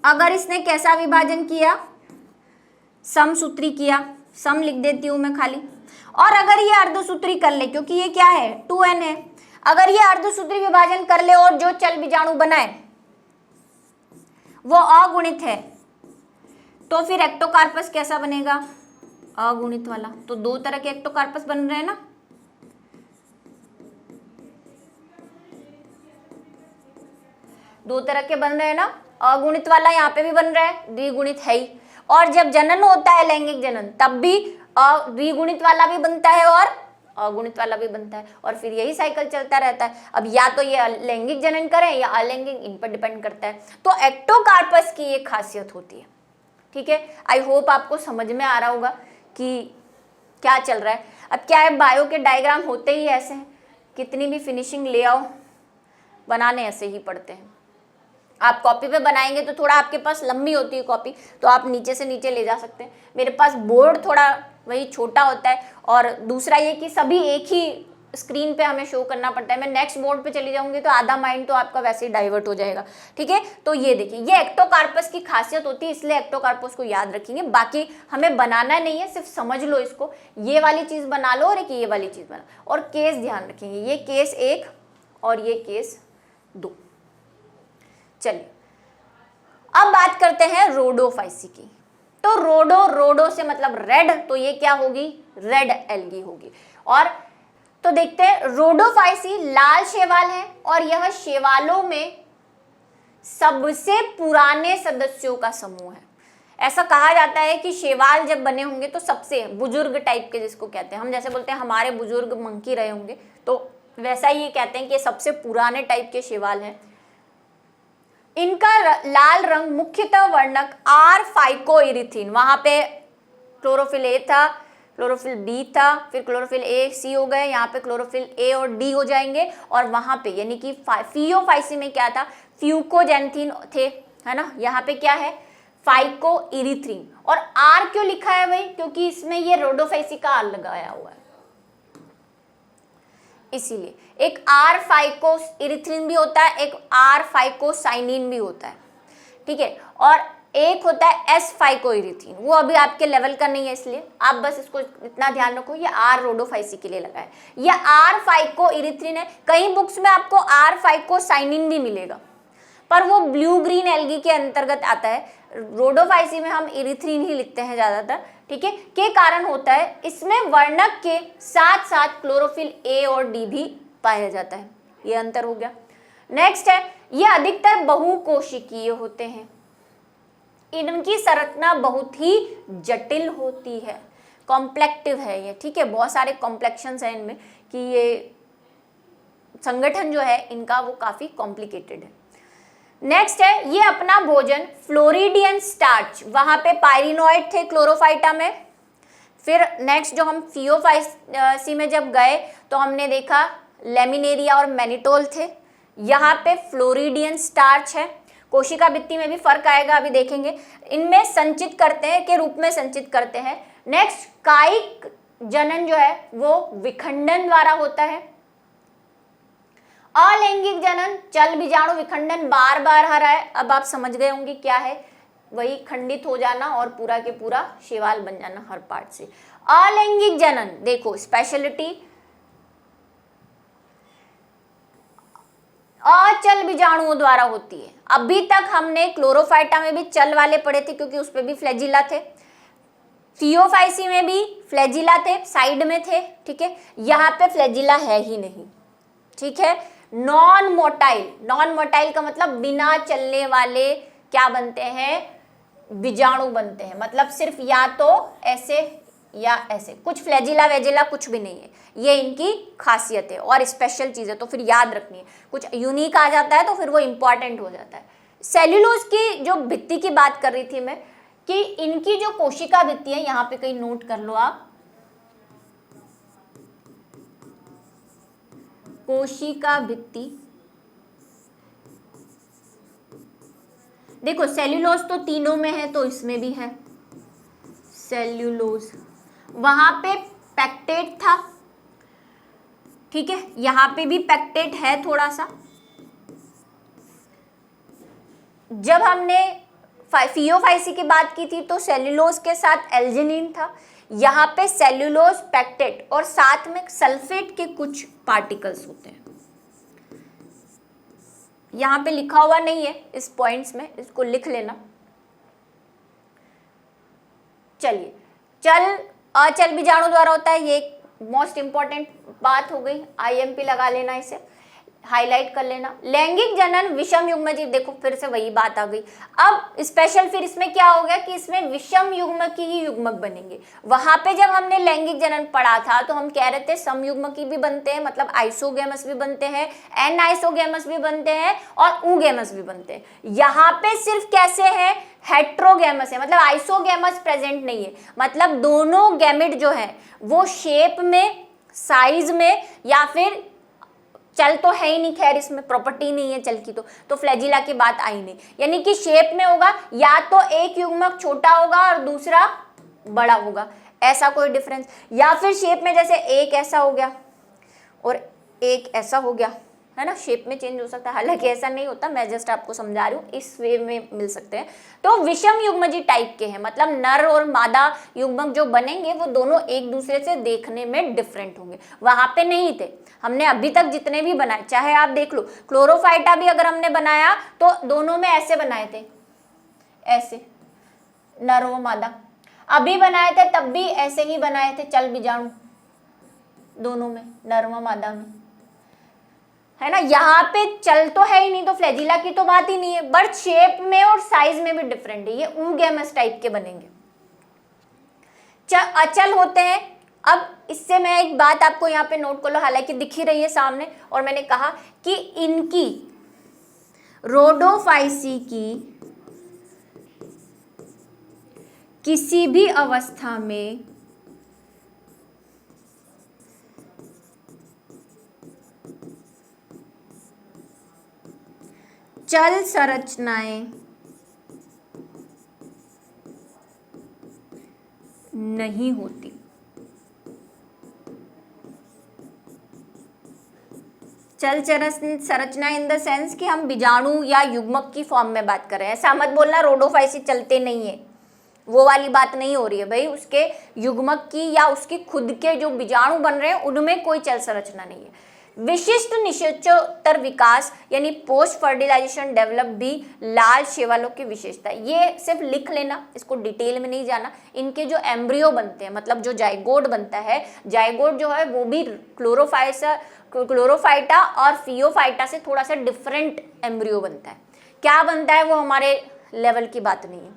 अगर इसने कैसा विभाजन किया, समसूत्री किया, सम लिख देती हूं मैं खाली। और अगर ये अर्धसूत्री कर ले, क्योंकि ये क्या है, 2n है, अगर ये अर्धसूत्री विभाजन कर ले और जो चल बीजाणु बनाए वो अगुणित है, तो फिर एक्टोकार्पस कैसा बनेगा, अगुणित वाला। तो दो तरह के एक्टोकार्पस बन रहे हैं ना, दो तरह के बन रहे हैं ना, अगुणित वाला यहाँ पे भी बन रहा है, द्विगुणित है ही। और जब जनन होता है लैंगिक जनन, तब भी द्विगुणित वाला भी बनता है और अगुणित वाला भी बनता है, और फिर यही साइकिल चलता रहता है। अब या तो ये लैंगिक जनन करें या अलैंगिक, इन पर डिपेंड करता है। तो एक्टोकार्पस की ये खासियत होती है, ठीक है। आई होप आपको समझ में आ रहा होगा कि क्या चल रहा है। अब क्या है, बायो के डायग्राम होते ही ऐसे हैं, कितनी भी फिनिशिंग ले आओ, बनाने ऐसे ही पड़ते हैं। आप कॉपी पे बनाएंगे तो थोड़ा आपके पास लंबी होती है कॉपी, तो आप नीचे से नीचे ले जा सकते हैं। मेरे पास बोर्ड थोड़ा वही छोटा होता है, और दूसरा ये कि सभी एक ही स्क्रीन पे हमें शो करना पड़ता है। मैं नेक्स्ट बोर्ड पे चली जाऊंगी तो आधा माइंड तो आपका वैसे ही डाइवर्ट हो जाएगा, ठीक है। तो ये देखिए, ये एक्टोकार्पस की खासियत होती है, इसलिए एक्टोकार्पस को याद रखेंगे। बाकी हमें बनाना नहीं है, सिर्फ समझ लो इसको, ये वाली चीज बना लो और एक ये वाली चीज बना, और केस ध्यान रखेंगे, ये केस 1 और ये केस 2। चलिए अब बात करते हैं रोडोफाइसी की। तो रोडो से मतलब रेड, तो ये क्या होगी, रेड एल्गी होगी। और तो देखते हैं, रोडोफाइसी लाल शैवाल है और यह शैवालों में सबसे पुराने सदस्यों का समूह है। ऐसा कहा जाता है कि शैवाल जब बने होंगे तो सबसे बुजुर्ग टाइप के, जिसको कहते हैं हम, जैसे बोलते हैं हमारे बुजुर्ग मंकी रहे होंगे, तो वैसा ही ये कहते हैं कि सबसे पुराने टाइप के शैवाल हैं। इनका लाल रंग मुख्यतः वर्णक आर फाइकोइरिथीन, वहां पे क्लोरोफिल ए था, क्लोरोफिल बी था, फिर क्लोरोफिल ए सी हो गए, यहाँ पे क्लोरोफिल ए और डी हो जाएंगे, और वहां पे यानी कि फियोफाइसी में क्या था, फ्यूकोजेंथीन थे, है ना, यहाँ पे क्या है फाइकोइरिथ्रीन। और आर क्यों लिखा है भाई, क्योंकि इसमें ये रोडोफाइसी का आर लगाया हुआ है, इसीलिए। एक आर फाइकोइरिथ्रीन भी होता है, एक आर फाइकोसाइनिन भी होता है, ठीक है, और एक होता है एस फाइकोइरिथीन, वो अभी आपके लेवल का नहीं है, इसलिए आप बस इसको इतना ध्यान रखो, ये आर रोडोफाइसी के लिए लगा है, ये आर फाइकोइरिथ्रीन है। कई बुक्स में आपको आर फाइकोसाइनिन भी मिलेगा, पर वो ब्लू ग्रीन एल्गी के अंतर्गत आता है। रोडोफाइसी में हम इरिथ्रीन ही लिखते हैं ज्यादातर, ठीक है, के कारण होता है इसमें वर्णक के साथ साथ क्लोरोफिल ए और डी भी पाया जाता है, ये अंतर हो गया। नेक्स्ट है, ये अधिकतर बहुकोशिकीय होते हैं, इनकी संरचना बहुत ही जटिल होती है, कॉम्प्लेक्टिव है ये, ठीक है, बहुत सारे कॉम्प्लेक्शंस हैं इनमें, कि ये संगठन जो है इनका वो काफी कॉम्प्लिकेटेड है। नेक्स्ट है, ये अपना भोजन फ्लोरिडियन स्टार्च, वहां पे पायरिनोइड थे क्लोरोफाइटा में। फिर नेक्स्ट जो हम फियोफाइसी में जब गए तो हमने देखा लेमिनेरिया और मैनिटोल थे, यहाँ पे फ्लोरिडियन स्टार्च है। कोशिका भित्ति में भी फर्क आएगा, अभी देखेंगे। इनमें संचित करते हैं के रूप में संचित करते हैं। नेक्स्ट, कायिक जनन जो है वो विखंडन द्वारा होता है। अलैंगिक जनन चल बीजाणु विखंडन बार बार आ रहा है, अब आप समझ गए होंगे क्या है, वही खंडित हो जाना और पूरा के पूरा शैवाल बन जाना हर पार्ट से। अलैंगिक जनन देखो स्पेशलिटी, अचल बीजाणुओं द्वारा होती है। अभी तक हमने क्लोरोफाइटा में भी चल वाले पढ़े थे क्योंकि उस पे भी फ्लैजिला थे, फियोफाइसी में भी फ्लैजिला थे, साइड में थे, ठीक है, यहाँ पे फ्लैजिला है ही नहीं, ठीक है। नॉन मोटाइल, नॉन मोटाइल का मतलब बिना चलने वाले क्या बनते हैं, बीजाणु बनते हैं, मतलब सिर्फ या तो ऐसे या ऐसे, कुछ फ्लैजिला वेजिला कुछ भी नहीं है, ये इनकी खासियत है और स्पेशल चीज है, तो फिर याद रखनी है। कुछ यूनिक आ जाता है तो फिर वो इंपॉर्टेंट हो जाता है। सेल्यूलोज की जो भित्ति की बात कर रही थी मैं, कि इनकी जो कोशिका भित्ति है, यहाँ पे कहीं नोट कर लो आप, कोशिका भित्ति, देखो सेल्यूलोज तो तीनों में है तो इसमें भी है सेल्यूलोज, वहां पे पैक्टेट था, ठीक है, यहां पे भी पैक्टेट है थोड़ा सा। जब हमने फियोफाइसी की बात की थी तो सेल्यूलोज के साथ एल्जिनिन था, यहाँ पे सेल्यूलोज पैक्टेट और साथ में सल्फेट के कुछ पार्टिकल्स होते हैं, यहाँ पे लिखा हुआ नहीं है इस पॉइंट्स में, इसको लिख लेना। चलिए, चल अचल बीजाणु द्वारा होता है, ये मोस्ट इंपॉर्टेंट बात हो गई, आईएमपी लगा लेना, इसे हाईलाइट कर लेना। लैंगिक जनन विषम युग्म जीव, देखो फिर से वही बात आ गई। अब स्पेशल फिर इसमें क्या हो गया कि इसमें विषम युग्म की ही युग्मक बनेंगे। वहां पे जब हमने लैंगिक जनन पढ़ा था तो हम कह रहे थे सम युग्म की भी बनते हैं, मतलब आइसोगेमस भी बनते हैं, एन आइसोगेमस भी बनते हैं और ऊगेमस भी बनते हैं। यहाँ पे सिर्फ कैसे है, हेट्रोगेमस है, मतलब आइसोगेमस प्रेजेंट नहीं है, मतलब दोनों गैमेट जो है वो शेप में, साइज में, या फिर चल तो है ही नहीं, खैर इसमें प्रॉपर्टी नहीं है चल की, तो फ्लैजिला की बात आई नहीं, यानी कि शेप में होगा, या तो एक युग्मक छोटा होगा और दूसरा बड़ा होगा, ऐसा कोई डिफरेंस, या फिर शेप में जैसे एक ऐसा हो गया और एक ऐसा हो गया, है ना, शेप में चेंज हो सकता है, हालांकि ऐसा नहीं होता, मैं जस्ट आपको समझा रही हूँ, इस वे में मिल सकते हैं। तो विषम युग्मजी टाइप के हैं, मतलब नर और मादा युग्मक जो बनेंगे वो दोनों एक दूसरे से देखने में डिफरेंट होंगे, वहां पे नहीं थे। हमने अभी तक जितने भी बनाए, चाहे आप देख लो क्लोरोफाइटा भी अगर हमने बनाया तो दोनों में ऐसे बनाए थे, ऐसे नर व मादा, अभी बनाए थे तब भी ऐसे ही बनाए थे, चल बीजाणु दोनों में, नर व मादा में, है ना। यहाँ पे चल तो है ही नहीं तो फ्लैजिला की तो बात ही नहीं है, बट शेप में और साइज में भी डिफरेंट है, ये ऊगेमस टाइप के बनेंगे। अचल होते हैं। अब इससे मैं एक बात आपको यहाँ पे नोट कर लो, हालांकि दिख ही रही है सामने, और मैंने कहा कि इनकी रोडोफाइसी की किसी भी अवस्था में चल संरचनाएं नहीं होती। चल संरचना इन द सेंस कि हम बीजाणु या युग्मक की फॉर्म में बात कर रहे हैं। ऐसा मत बोलना रोडोफाइसी चलते नहीं है, वो वाली बात नहीं हो रही है भाई। उसके युग्मक की या उसकी खुद के जो बीजाणु बन रहे हैं उनमें कोई चल संरचना नहीं है। विशिष्ट निषेचोत्तर विकास यानी पोस्ट फर्टिलाइजेशन डेवलप भी लाल शैवालों की विशेषता है। ये सिर्फ लिख लेना, इसको डिटेल में नहीं जाना। इनके जो एम्ब्रियो बनते हैं, मतलब जो जाइगोट बनता है, जाइगोट जो है वो भी क्लोरोफाइटा और फियोफाइटा से थोड़ा सा डिफरेंट एम्ब्रियो बनता है। क्या बनता है वो हमारे लेवल की बात नहीं है।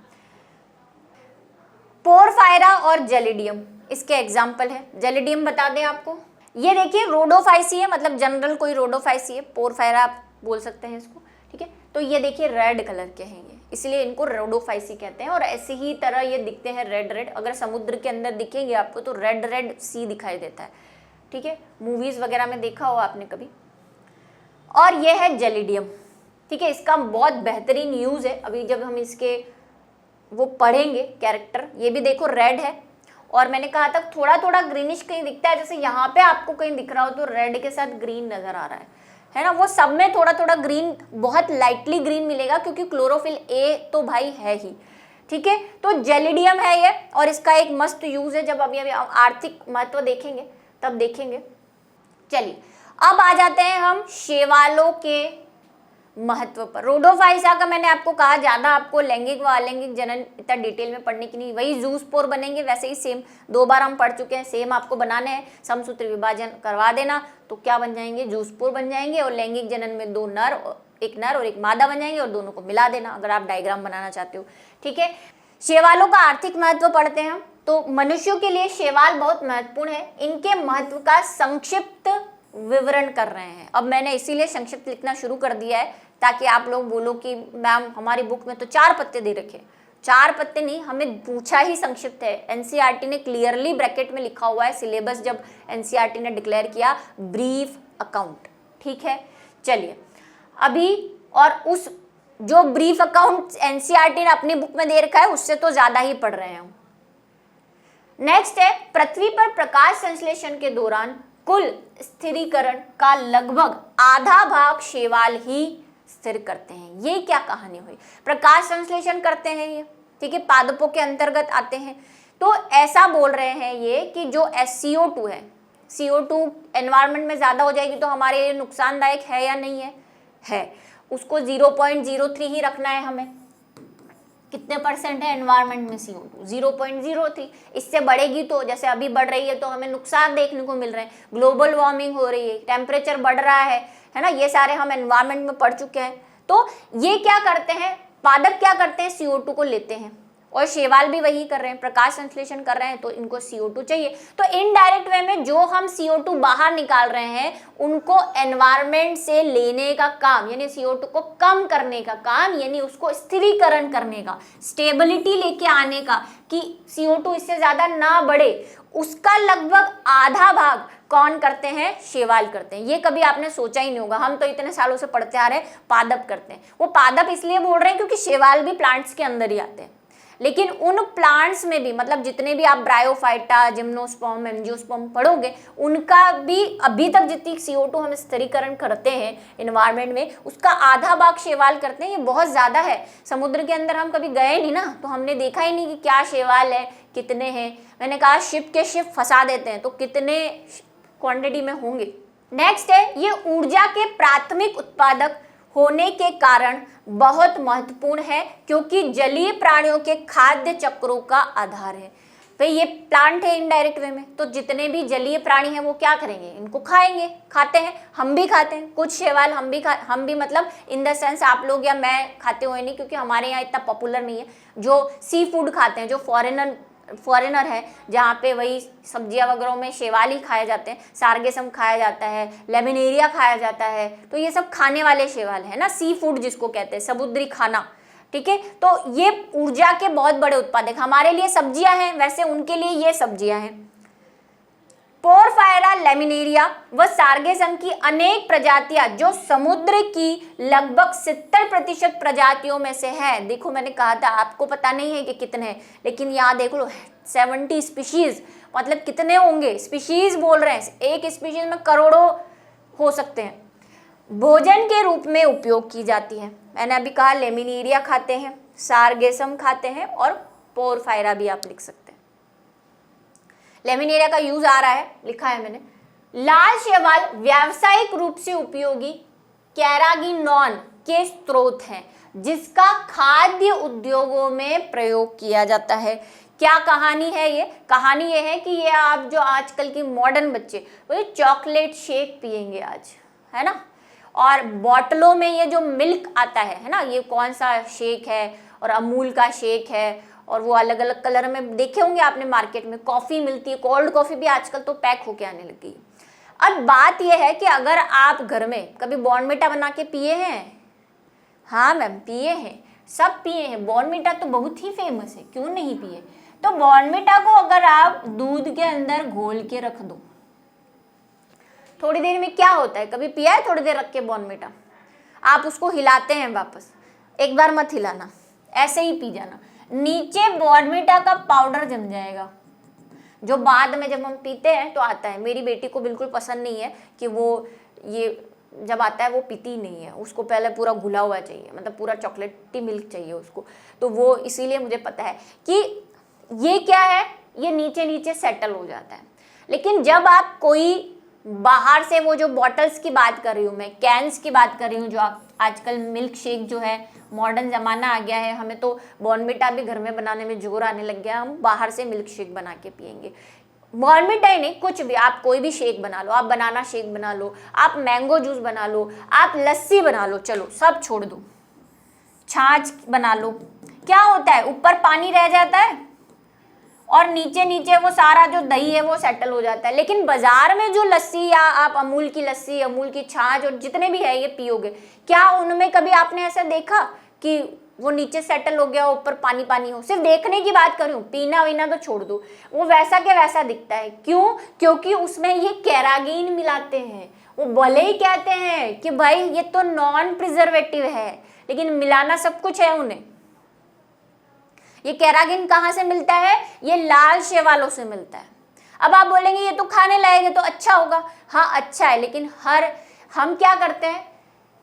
पोरफायरा और जेलिडियम इसके एग्जाम्पल है। जेलिडियम बता दें आपको, ये देखिए रोडोफाइसी है, मतलब जनरल कोई रोडोफाइसी है, पोरफायरा आप बोल सकते हैं इसको, ठीक है। तो ये देखिए रेड कलर के हैं ये, इसलिए इनको रोडोफाइसी कहते हैं। और ऐसे ही तरह ये दिखते हैं रेड रेड। अगर समुद्र के अंदर दिखेंगे आपको तो रेड रेड सी दिखाई देता है, ठीक है, मूवीज वगैरह में देखा हो आपने कभी। और ये है जेलिडियम, ठीक है। इसका बहुत बेहतरीन यूज है, अभी जब हम इसके वो पढ़ेंगे कैरेक्टर। ये भी देखो रेड है, और मैंने कहा था थोड़ा थोड़ा ग्रीनिश कहीं दिखता है, जैसे यहाँ पे आपको कहीं दिख रहा हो तो रेड के साथ ग्रीन नजर आ रहा है ना। वो सब में थोड़ा थोड़ा ग्रीन, बहुत लाइटली ग्रीन मिलेगा क्योंकि क्लोरोफिल ए तो भाई है ही, ठीक है। तो जेलिडियम है ये, और इसका एक मस्त यूज है। जब अभी आर्थिक महत्व देखेंगे तब देखेंगे। चलिए अब आ जाते हैं हम शैवालों के महत्व पर। रोडोफाइसा का मैंने आपको कहा ज्यादा आपको लैंगिक व अलैंगिक जनन इतना डिटेल में पढ़ने की नहीं। वही जूस्पोर बनेंगे वैसे ही सेम, 2 बार हम पढ़ चुके हैं, सेम आपको बनाने हैं। समसूत्र विभाजन करवा देना तो क्या बन जाएंगे, जूस्पोर बन जाएंगे। और लैंगिक जनन में 2 नर, एक नर और एक मादा बन जाएंगे, और दोनों को मिला देना अगर आप डायग्राम बनाना चाहते हो, ठीक है। शैवालों का आर्थिक महत्व पढ़ते हैं हम। तो मनुष्यों के लिए शैवाल बहुत महत्वपूर्ण है। इनके महत्व का संक्षिप्त विवरण कर रहे हैं। अब मैंने इसीलिए संक्षिप्त लिखना शुरू कर दिया है ताकि आप लोग बोलो कि मैम हमारी बुक में तो 4 पत्ते दे रखे। 4 पत्ते नहीं, हमें पूछा ही संक्षिप्त है। एनसीईआरटी ने क्लियरली ब्रैकेट में लिखा हुआ है सिलेबस, जब एनसीईआरटी ने डिक्लेयर किया ब्रीफ अकाउंट, ठीक है। चलिए अभी, और उस जो ब्रीफ अकाउंट एनसीईआरटी ने अपनी बुक में दे रखा है उससे तो ज्यादा ही पढ़ रहे हैं हम। नेक्स्ट है, पृथ्वी पर प्रकाश संश्लेषण के दौरान कुल स्थिरीकरण का लगभग आधा भाग शैवाल ही स्थिर करते हैं। ये क्या कहानी हुई, प्रकाश संश्लेषण करते हैं ये, ठीक है, पादपों के अंतर्गत आते हैं। तो ऐसा बोल रहे हैं ये कि जो CO2 है, CO2 एनवायरनमेंट में ज्यादा हो जाएगी तो हमारे लिए नुकसानदायक है या नहीं है। उसको 0.03 ही रखना है हमें। कितने % है एनवायरनमेंट में CO2? 0.03। इससे बढ़ेगी तो, जैसे अभी बढ़ रही है तो हमें नुकसान देखने को मिल रहे हैं। ग्लोबल वार्मिंग हो रही है, टेम्परेचर बढ़ रहा है ना, ये सारे हम एनवायरनमेंट में पढ़ चुके हैं। तो ये क्या करते हैं, पादप क्या करते हैं, CO2 को लेते हैं, और शैवाल भी वही कर रहे हैं, प्रकाश संश्लेषण कर रहे हैं, तो इनको CO2 चाहिए। तो इनडायरेक्ट वे में जो हम CO2 बाहर निकाल रहे हैं उनको एनवायरनमेंट से लेने का काम, यानी CO2 को कम करने का काम, यानी उसको स्थिरीकरण करने का, स्टेबिलिटी लेके आने का, कि CO2 इससे ज्यादा ना बढ़े, उसका लगभग आधा भाग कौन करते हैं, शैवाल करते हैं। ये कभी आपने सोचा ही नहीं होगा, हम तो इतने सालों से पढ़ते आ रहे हैं पादप करते हैं। वो पादप इसलिए बोल रहे हैं क्योंकि शैवाल भी प्लांट्स के अंदर ही आते हैं। लेकिन उन प्लांट्स में भी, मतलब जितने भी आप ब्रायोफाइटा, जिम्नोस्पर्म, एंजियोस्पर्म पढ़ोगे, उनका भी अभी तक जितनी CO2 हम स्थिरीकरण करते हैं एनवायरनमेंट में, उसका आधा भाग शैवाल करते हैं। ये बहुत ज़्यादा है। समुद्र के अंदर हम कभी गए नहीं ना, तो हमने देखा ही नहीं कि क्या शैवाल है, कितने हैं। मैंने कहा शिप के शिप फंसा देते हैं, तो कितने क्वांटिटी में होंगे। नेक्स्ट है, ये ऊर्जा के प्राथमिक उत्पादक होने के कारण बहुत महत्वपूर्ण है क्योंकि जलीय प्राणियों के खाद्य चक्रों का आधार है। तो ये प्लांट है इनडायरेक्ट वे में, तो जितने भी जलीय प्राणी हैं वो क्या करेंगे, इनको खाएंगे, खाते हैं, हम भी खाते हैं। कुछ शैवाल हम भी मतलब इन द सेंस आप लोग या मैं खाते हुए नहीं, क्योंकि हमारे यहाँ इतना पॉपुलर नहीं है। जो सी फूड खाते हैं, जो फॉरेनर फॉरेनर है, जहाँ पे वही सब्जियां वगैरह में शैवाल ही खाए जाते हैं, सार्गेसम खाया जाता है, लेमिनेरिया खाया जाता है, तो ये सब खाने वाले शैवाल है ना, सी फूड जिसको कहते हैं, समुद्री खाना। ठीक है, तो ये ऊर्जा के बहुत बड़े उत्पादक, हमारे लिए सब्जियां हैं, वैसे उनके लिए ये सब्जियां हैं। पोरफायरा, लेमिनेरिया व सार्गेसम की अनेक प्रजातियां जो समुद्र की लगभग 70% प्रजातियों में से है। देखो मैंने कहा था, आपको पता नहीं है कि कितने हैं, लेकिन यहाँ देख लो 70 स्पीशीज, मतलब कितने होंगे, स्पीशीज बोल रहे हैं, एक स्पीशीज में करोड़ों हो सकते हैं। भोजन के रूप में उपयोग की जाती है। मैंने अभी कहा लेमिनेरिया खाते हैं, सार्गेसम खाते हैं और पोरफायरा भी आप लिख सकते हैं। लेमिनेरिया का यूज आ रहा है, लिखा है मैंने। लाल शैवाल व्यावसायिक रूप से उपयोगी कैरागिनॉन के स्रोत हैं, जिसका खाद्य उद्योगों में प्रयोग किया जाता है। क्या कहानी है ये? कहानी ये है कि ये आप जो आजकल की मॉडर्न बच्चे वो चॉकलेट शेक पियेंगे आज, है ना, और बॉटलों में ये जो मिल्क आता है ना, ये कौन सा शेक है, और अमूल का शेक है, और वो अलग अलग कलर में देखे होंगे आपने, मार्केट में कॉफ़ी मिलती है, कोल्ड कॉफ़ी भी आजकल तो पैक होके आने लगी है। अब बात ये है कि अगर आप घर में कभी बॉर्नविटा बना के पिए हैं? हाँ मैम, पिए हैं, सब पिए हैं। बॉर्नविटा तो बहुत ही फेमस है, क्यों नहीं पिए? तो बॉर्नविटा को अगर आप दूध के अंदर घोल के रख दो, थोड़ी देर में क्या होता है, कभी पिया है थोड़ी देर रख के बॉर्नविटा? आप उसको हिलाते हैं वापस, एक बार मत हिलाना, ऐसे ही पी जाना, नीचे बॉर्नविटा का पाउडर जम जाएगा, जो बाद में जब हम पीते हैं तो आता है। मेरी बेटी को बिल्कुल पसंद नहीं है कि वो ये जब आता है वो पीती नहीं है, उसको पहले पूरा घुला हुआ चाहिए, मतलब पूरा चॉकलेटी मिल्क चाहिए उसको, तो वो इसीलिए मुझे पता है कि ये क्या है, ये नीचे नीचे सेटल हो जाता है। लेकिन जब आप कोई बाहर से, वो जो बॉटल्स की बात कर रही हूँ मैं, कैंस की बात कर रही हूँ, जो आजकल मिल्क शेक जो है, मॉडर्न ज़माना आ गया है, हमें तो बॉर्नविटा भी घर में बनाने में जोर आने लग गया, हम बाहर से मिल्क शेक बना के पियेंगे। बॉर्नविटा ही नहीं, कुछ भी, आप कोई भी शेक बना लो, आप बनाना शेक बना लो, आप मैंगो जूस बना लो, आप लस्सी बना लो, चलो सब छोड़ दो, छाछ बना लो, क्या होता है, ऊपर पानी रह जाता है और नीचे नीचे वो सारा जो दही है वो सेटल हो जाता है। लेकिन बाजार में जो लस्सी, या आप अमूल की लस्सी, अमूल की छाछ और जितने भी है ये पियोगे, क्या उनमें कभी आपने ऐसा देखा कि वो नीचे सेटल हो गया, ऊपर पानी पानी हो? सिर्फ देखने की बात करूं, पीना वीना तो छोड़ दो, वो वैसा के वैसा दिखता है। क्यों? क्योंकि उसमें ये कैरागीन मिलाते हैं। वो भले ही कहते हैं कि भाई ये तो नॉन प्रिजर्वेटिव है, लेकिन मिलाना सब कुछ है उन्हें। ये कैरागिन कहाँ से मिलता है? ये लाल शैवालों से मिलता है। अब आप बोलेंगे ये तो खाने लायक है तो अच्छा होगा, हाँ अच्छा है, लेकिन हम क्या करते हैं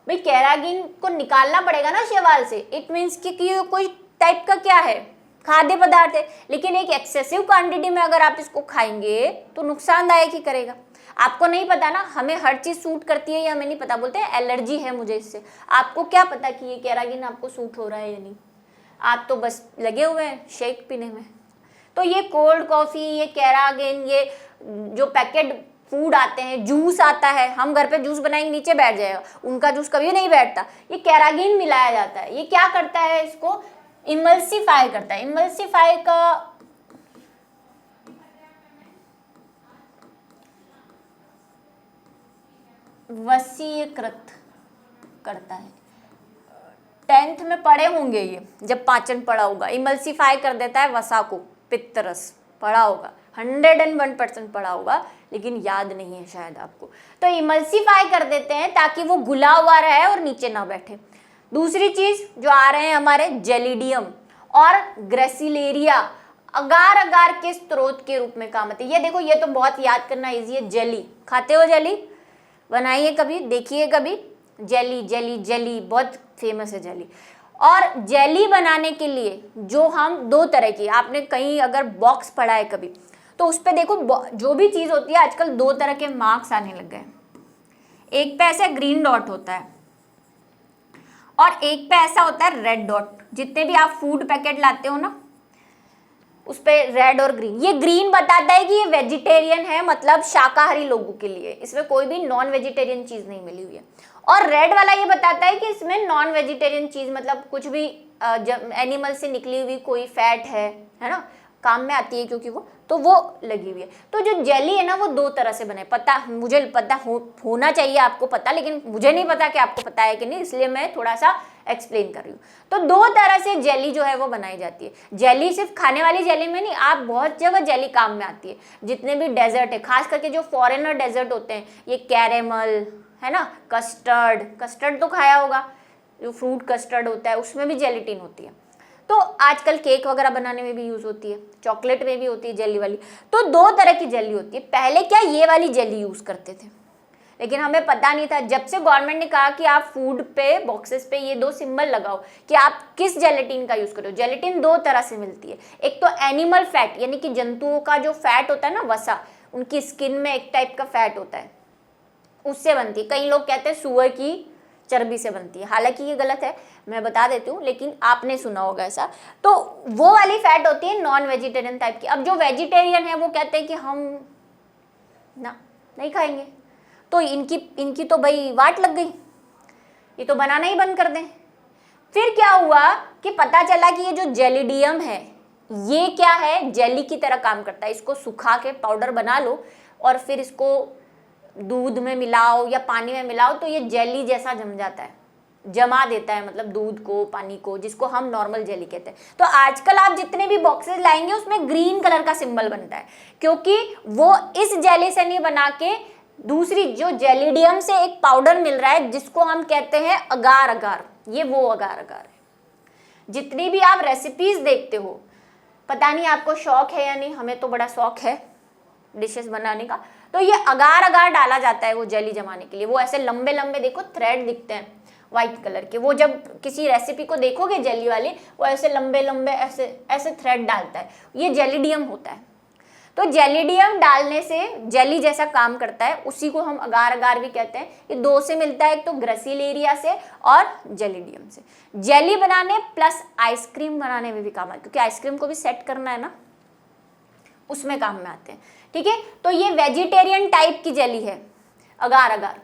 भाई, कैरागिन को निकालना पड़ेगा ना शैवाल से। इट मीन्स कि ये कोई टाइप का क्या है, खाद्य पदार्थ है, लेकिन एक एक्सेसिव क्वांटिटी में अगर आप इसको खाएंगे तो नुकसानदायक ही करेगा। आपको नहीं पता ना, हमें हर चीज़ सूट करती है या हमें नहीं पता, बोलते हैं एलर्जी है मुझे इससे। आपको क्या पता कि ये कैरागिन आपको सूट हो रहा है या नहीं? आप तो बस लगे हुए हैं शेक पीने में। तो ये कोल्ड कॉफ़ी, ये कैरागिन, ये जो पैकेट फूड आते हैं, जूस आता है, हम घर पे जूस बनाएंगे नीचे बैठ जाएगा, उनका जूस कभी नहीं बैठता, ये कैरागिन मिलाया जाता है। ये क्या करता है, इसको इमल्सिफाई करता है। इमल्सिफाई का वसीयकृत करता है। 10th में पढ़े होंगे ये, जब पाचन पढ़ा होगा, इमल्सिफाई कर देता है वसा को, पित्तरस पढ़ा होगा, 101% पढ़ा होगा, लेकिन याद नहीं है शायद आपको। तो इमल्सिफाई कर देते हैं ताकि वो घुला हुआ रहे और नीचे ना बैठे। दूसरी चीज जो आ रहे हैं हमारे, जेलिडियम और ग्रेसिलेरिया, अगार अगार के स्रोत के रूप में काम आते हैं। ये देखो, ये तो बहुत याद करना इजी है। जेली खाते हो? जेली बनाइए कभी, देखिए कभी। जेली जेली जेली बहुत फेमस है जेली। और जेली बनाने के लिए जो हम दो तरह की, आपने कहीं अगर बॉक्स पढ़ा है कभी, तो उस पर देखो जो भी चीज़ होती है आजकल दो तरह के मार्क्स आने लग गए। एक पे ऐसे ग्रीन डॉट होता है और एक पे ऐसा होता है रेड डॉट। जितने भी आप फूड पैकेट लाते हो ना, उस पे रेड और ग्रीन। ये ग्रीन बताता है कि ये वेजिटेरियन है, मतलब शाकाहारी लोगों के लिए, इसमें कोई भी नॉन वेजिटेरियन चीज़ नहीं मिली हुई है। और रेड वाला ये बताता है कि इसमें नॉन वेजिटेरियन चीज़, मतलब कुछ भी एनिमल से निकली हुई कोई फैट है ना, काम में आती है क्योंकि वो लगी हुई है। तो जो जेली है ना वो दो तरह से बने, मुझे पता होना चाहिए आपको पता, लेकिन मुझे नहीं पता कि आपको पता है कि नहीं, इसलिए मैं थोड़ा सा एक्सप्लेन कर रही हूँ। तो दो तरह से जेली जो है वो बनाई जाती है। जेली सिर्फ खाने वाली जेली में नहीं, आप बहुत जगह जेली काम में आती है। जितने भी डेजर्ट है, खास करके जो फॉरेनर डेजर्ट होते हैं, ये कैरेमल है ना, कस्टर्ड तो खाया होगा, जो फ्रूट कस्टर्ड होता है उसमें भी जेलेटिन होती है। तो आजकल केक वगैरह बनाने में भी यूज होती है, चॉकलेट में भी होती है जेली वाली। तो दो तरह की जेली होती है। पहले क्या ये वाली जेली यूज करते थे, लेकिन हमें पता नहीं था। जब से गवर्नमेंट ने कहा कि आप फूड पे बॉक्सेस पे ये दो सिंबल लगाओ कि आप किस जेलेटिन का यूज करो। जेलेटिन दो तरह से मिलती है, एक तो एनिमल फैट यानी कि जंतुओं का जो फैट होता है ना, वसा, उनकी स्किन में एक टाइप का फैट होता है, उससे बनती है। कई लोग कहते हैं सुअर की चर्बी से बनती है, हालांकि ये गलत है, मैं बता देती हूँ, लेकिन आपने सुना होगा ऐसा। तो वो वाली फैट होती है नॉन वेजिटेरियन टाइप की। अब जो वेजिटेरियन है वो कहते हैं कि हम ना नहीं खाएंगे, तो इनकी तो भाई वाट लग गई, ये तो बनाना ही बंद कर दें। फिर क्या हुआ कि पता चला कि ये जो जेलिडियम है ये क्या है, जेली की तरह काम करता है। इसको सुखा के पाउडर बना लो और फिर इसको दूध में मिलाओ या पानी में मिलाओ तो ये जेली जैसा जम जाता है, जमा देता है, मतलब दूध को, पानी को, जिसको हम नॉर्मल जेली कहते हैं। तो आजकल आप जितने भी बॉक्सेस लाएंगे उसमें ग्रीन कलर का सिंबल बनता है, क्योंकि वो इस जेली से नहीं बना के दूसरी जो जेलिडियम से एक पाउडर मिल रहा है जिसको हम कहते हैं अगार अगार, ये वो अगार अगार है। जितनी भी आप रेसिपीज देखते हो, पता नहीं आपको शौक है या नहीं, हमें तो बड़ा शौक है डिशेस बनाने का, तो ये अगार अगार डाला जाता है वो जेली जमाने के लिए। वो ऐसे लंबे लंबे देखो थ्रेड दिखते हैं व्हाइट कलर के, वो जब किसी रेसिपी को देखोगे जेली वाली, वो ऐसे लंबे लंबे ऐसे थ्रेड डालता है, ये जेलिडियम होता है। तो जेलिडियम डालने से जेली जैसा काम करता है, उसी को हम अगार अगार भी कहते हैं। ये दो से मिलता है, एक तो ग्रेसिलेरिया से और जेलिडियम से। जेली बनाने प्लस आइसक्रीम बनाने में भी काम आता है, क्योंकि आइसक्रीम को भी सेट करना है ना, उसमें काम में आते हैं। ठीक है, तो ये वेजिटेरियन टाइप की जेली है अगार अगार।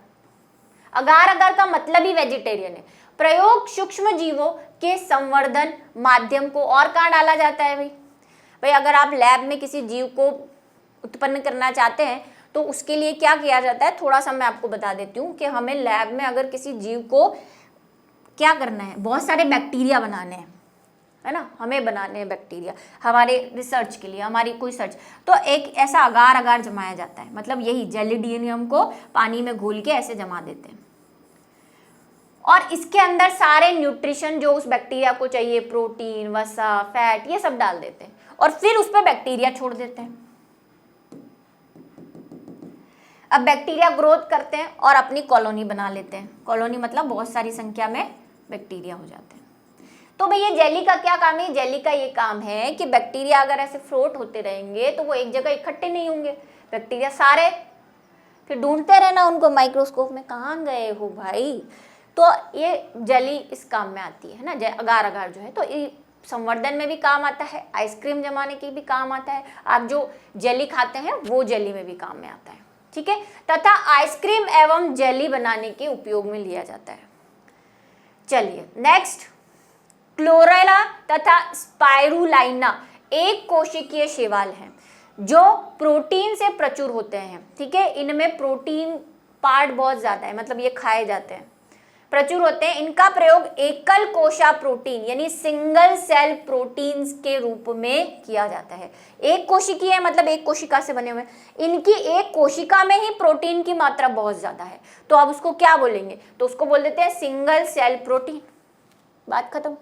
अगार अगार का मतलब ही वेजिटेरियन है। प्रयोग सूक्ष्म जीवों के संवर्धन माध्यम को और कहाँ डाला जाता है भाई अगर आप लैब में किसी जीव को उत्पन्न करना चाहते हैं तो उसके लिए क्या किया जाता है, थोड़ा सा मैं आपको बता देती हूँ कि हमें लैब में अगर किसी जीव को क्या करना है, बहुत सारे बैक्टीरिया बनाने हैं, है ना, हमें बनाने हैं बैक्टीरिया हमारे रिसर्च के लिए, हमारी कोई सर्च, तो एक ऐसा अगार अगार जमाया जाता है। मतलब यही जेलिडियम को पानी में घोल के ऐसे जमा देते हैं और इसके अंदर सारे न्यूट्रिशन जो उस बैक्टीरिया को चाहिए, प्रोटीन, वसा, फैट, ये सब डाल देते हैं और फिर उस पर बैक्टीरिया छोड़ देते हैं। अब बैक्टीरिया ग्रोथ करते हैं और अपनी कॉलोनी बना लेते हैं। कॉलोनी मतलब बहुत सारी संख्या में बैक्टीरिया हो जाते हैं। तो भैया जेली का क्या काम है? जेली का ये काम है कि बैक्टीरिया अगर ऐसे फ्लोट होते रहेंगे तो वो एक जगह इकट्ठे नहीं होंगे, बैक्टीरिया सारे, फिर ढूंढते रहना उनको माइक्रोस्कोप में, कहाँ गए हो भाई। तो ये जेली इस काम में आती है ना, अगार अगार जो है, तो ये संवर्धन में भी काम आता है, आइसक्रीम जमाने की भी काम आता है, आप जो जेली खाते हैं वो जेली में भी काम में आता है। ठीक है, तथा आइसक्रीम एवं जेली बनाने के उपयोग में लिया जाता है। चलिए नेक्स्ट, क्लोरेला तथा स्पाइरुलाइना एक कोशिकीय शैवाल हैं जो प्रोटीन से प्रचुर होते हैं। ठीक है, इनमें प्रोटीन पार्ट बहुत ज्यादा है, मतलब ये खाए जाते हैं, प्रचुर होते हैं। इनका प्रयोग एकल कोशा प्रोटीन यानी सिंगल सेल प्रोटीन्स के रूप में किया जाता है। एक कोशिकीय है मतलब एक कोशिका से बने हुए, इनकी एक कोशिका में ही प्रोटीन की मात्रा बहुत ज्यादा है, तो अब उसको क्या बोलेंगे, तो उसको बोल देते हैं सिंगल सेल प्रोटीन। बात खत्म।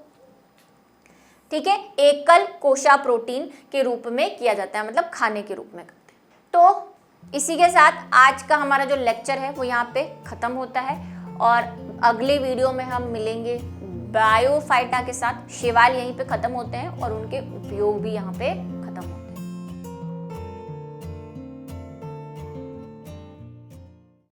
ठीक है, एकल कोशा प्रोटीन के रूप में किया जाता है, मतलब खाने के रूप में करते हैं। तो इसी के साथ आज का हमारा जो लेक्चर है वो यहाँ पे खत्म होता है और अगले वीडियो में हम मिलेंगे बायोफाइटा के साथ। शैवाल यहीं पे खत्म होते हैं और उनके उपयोग भी यहाँ पे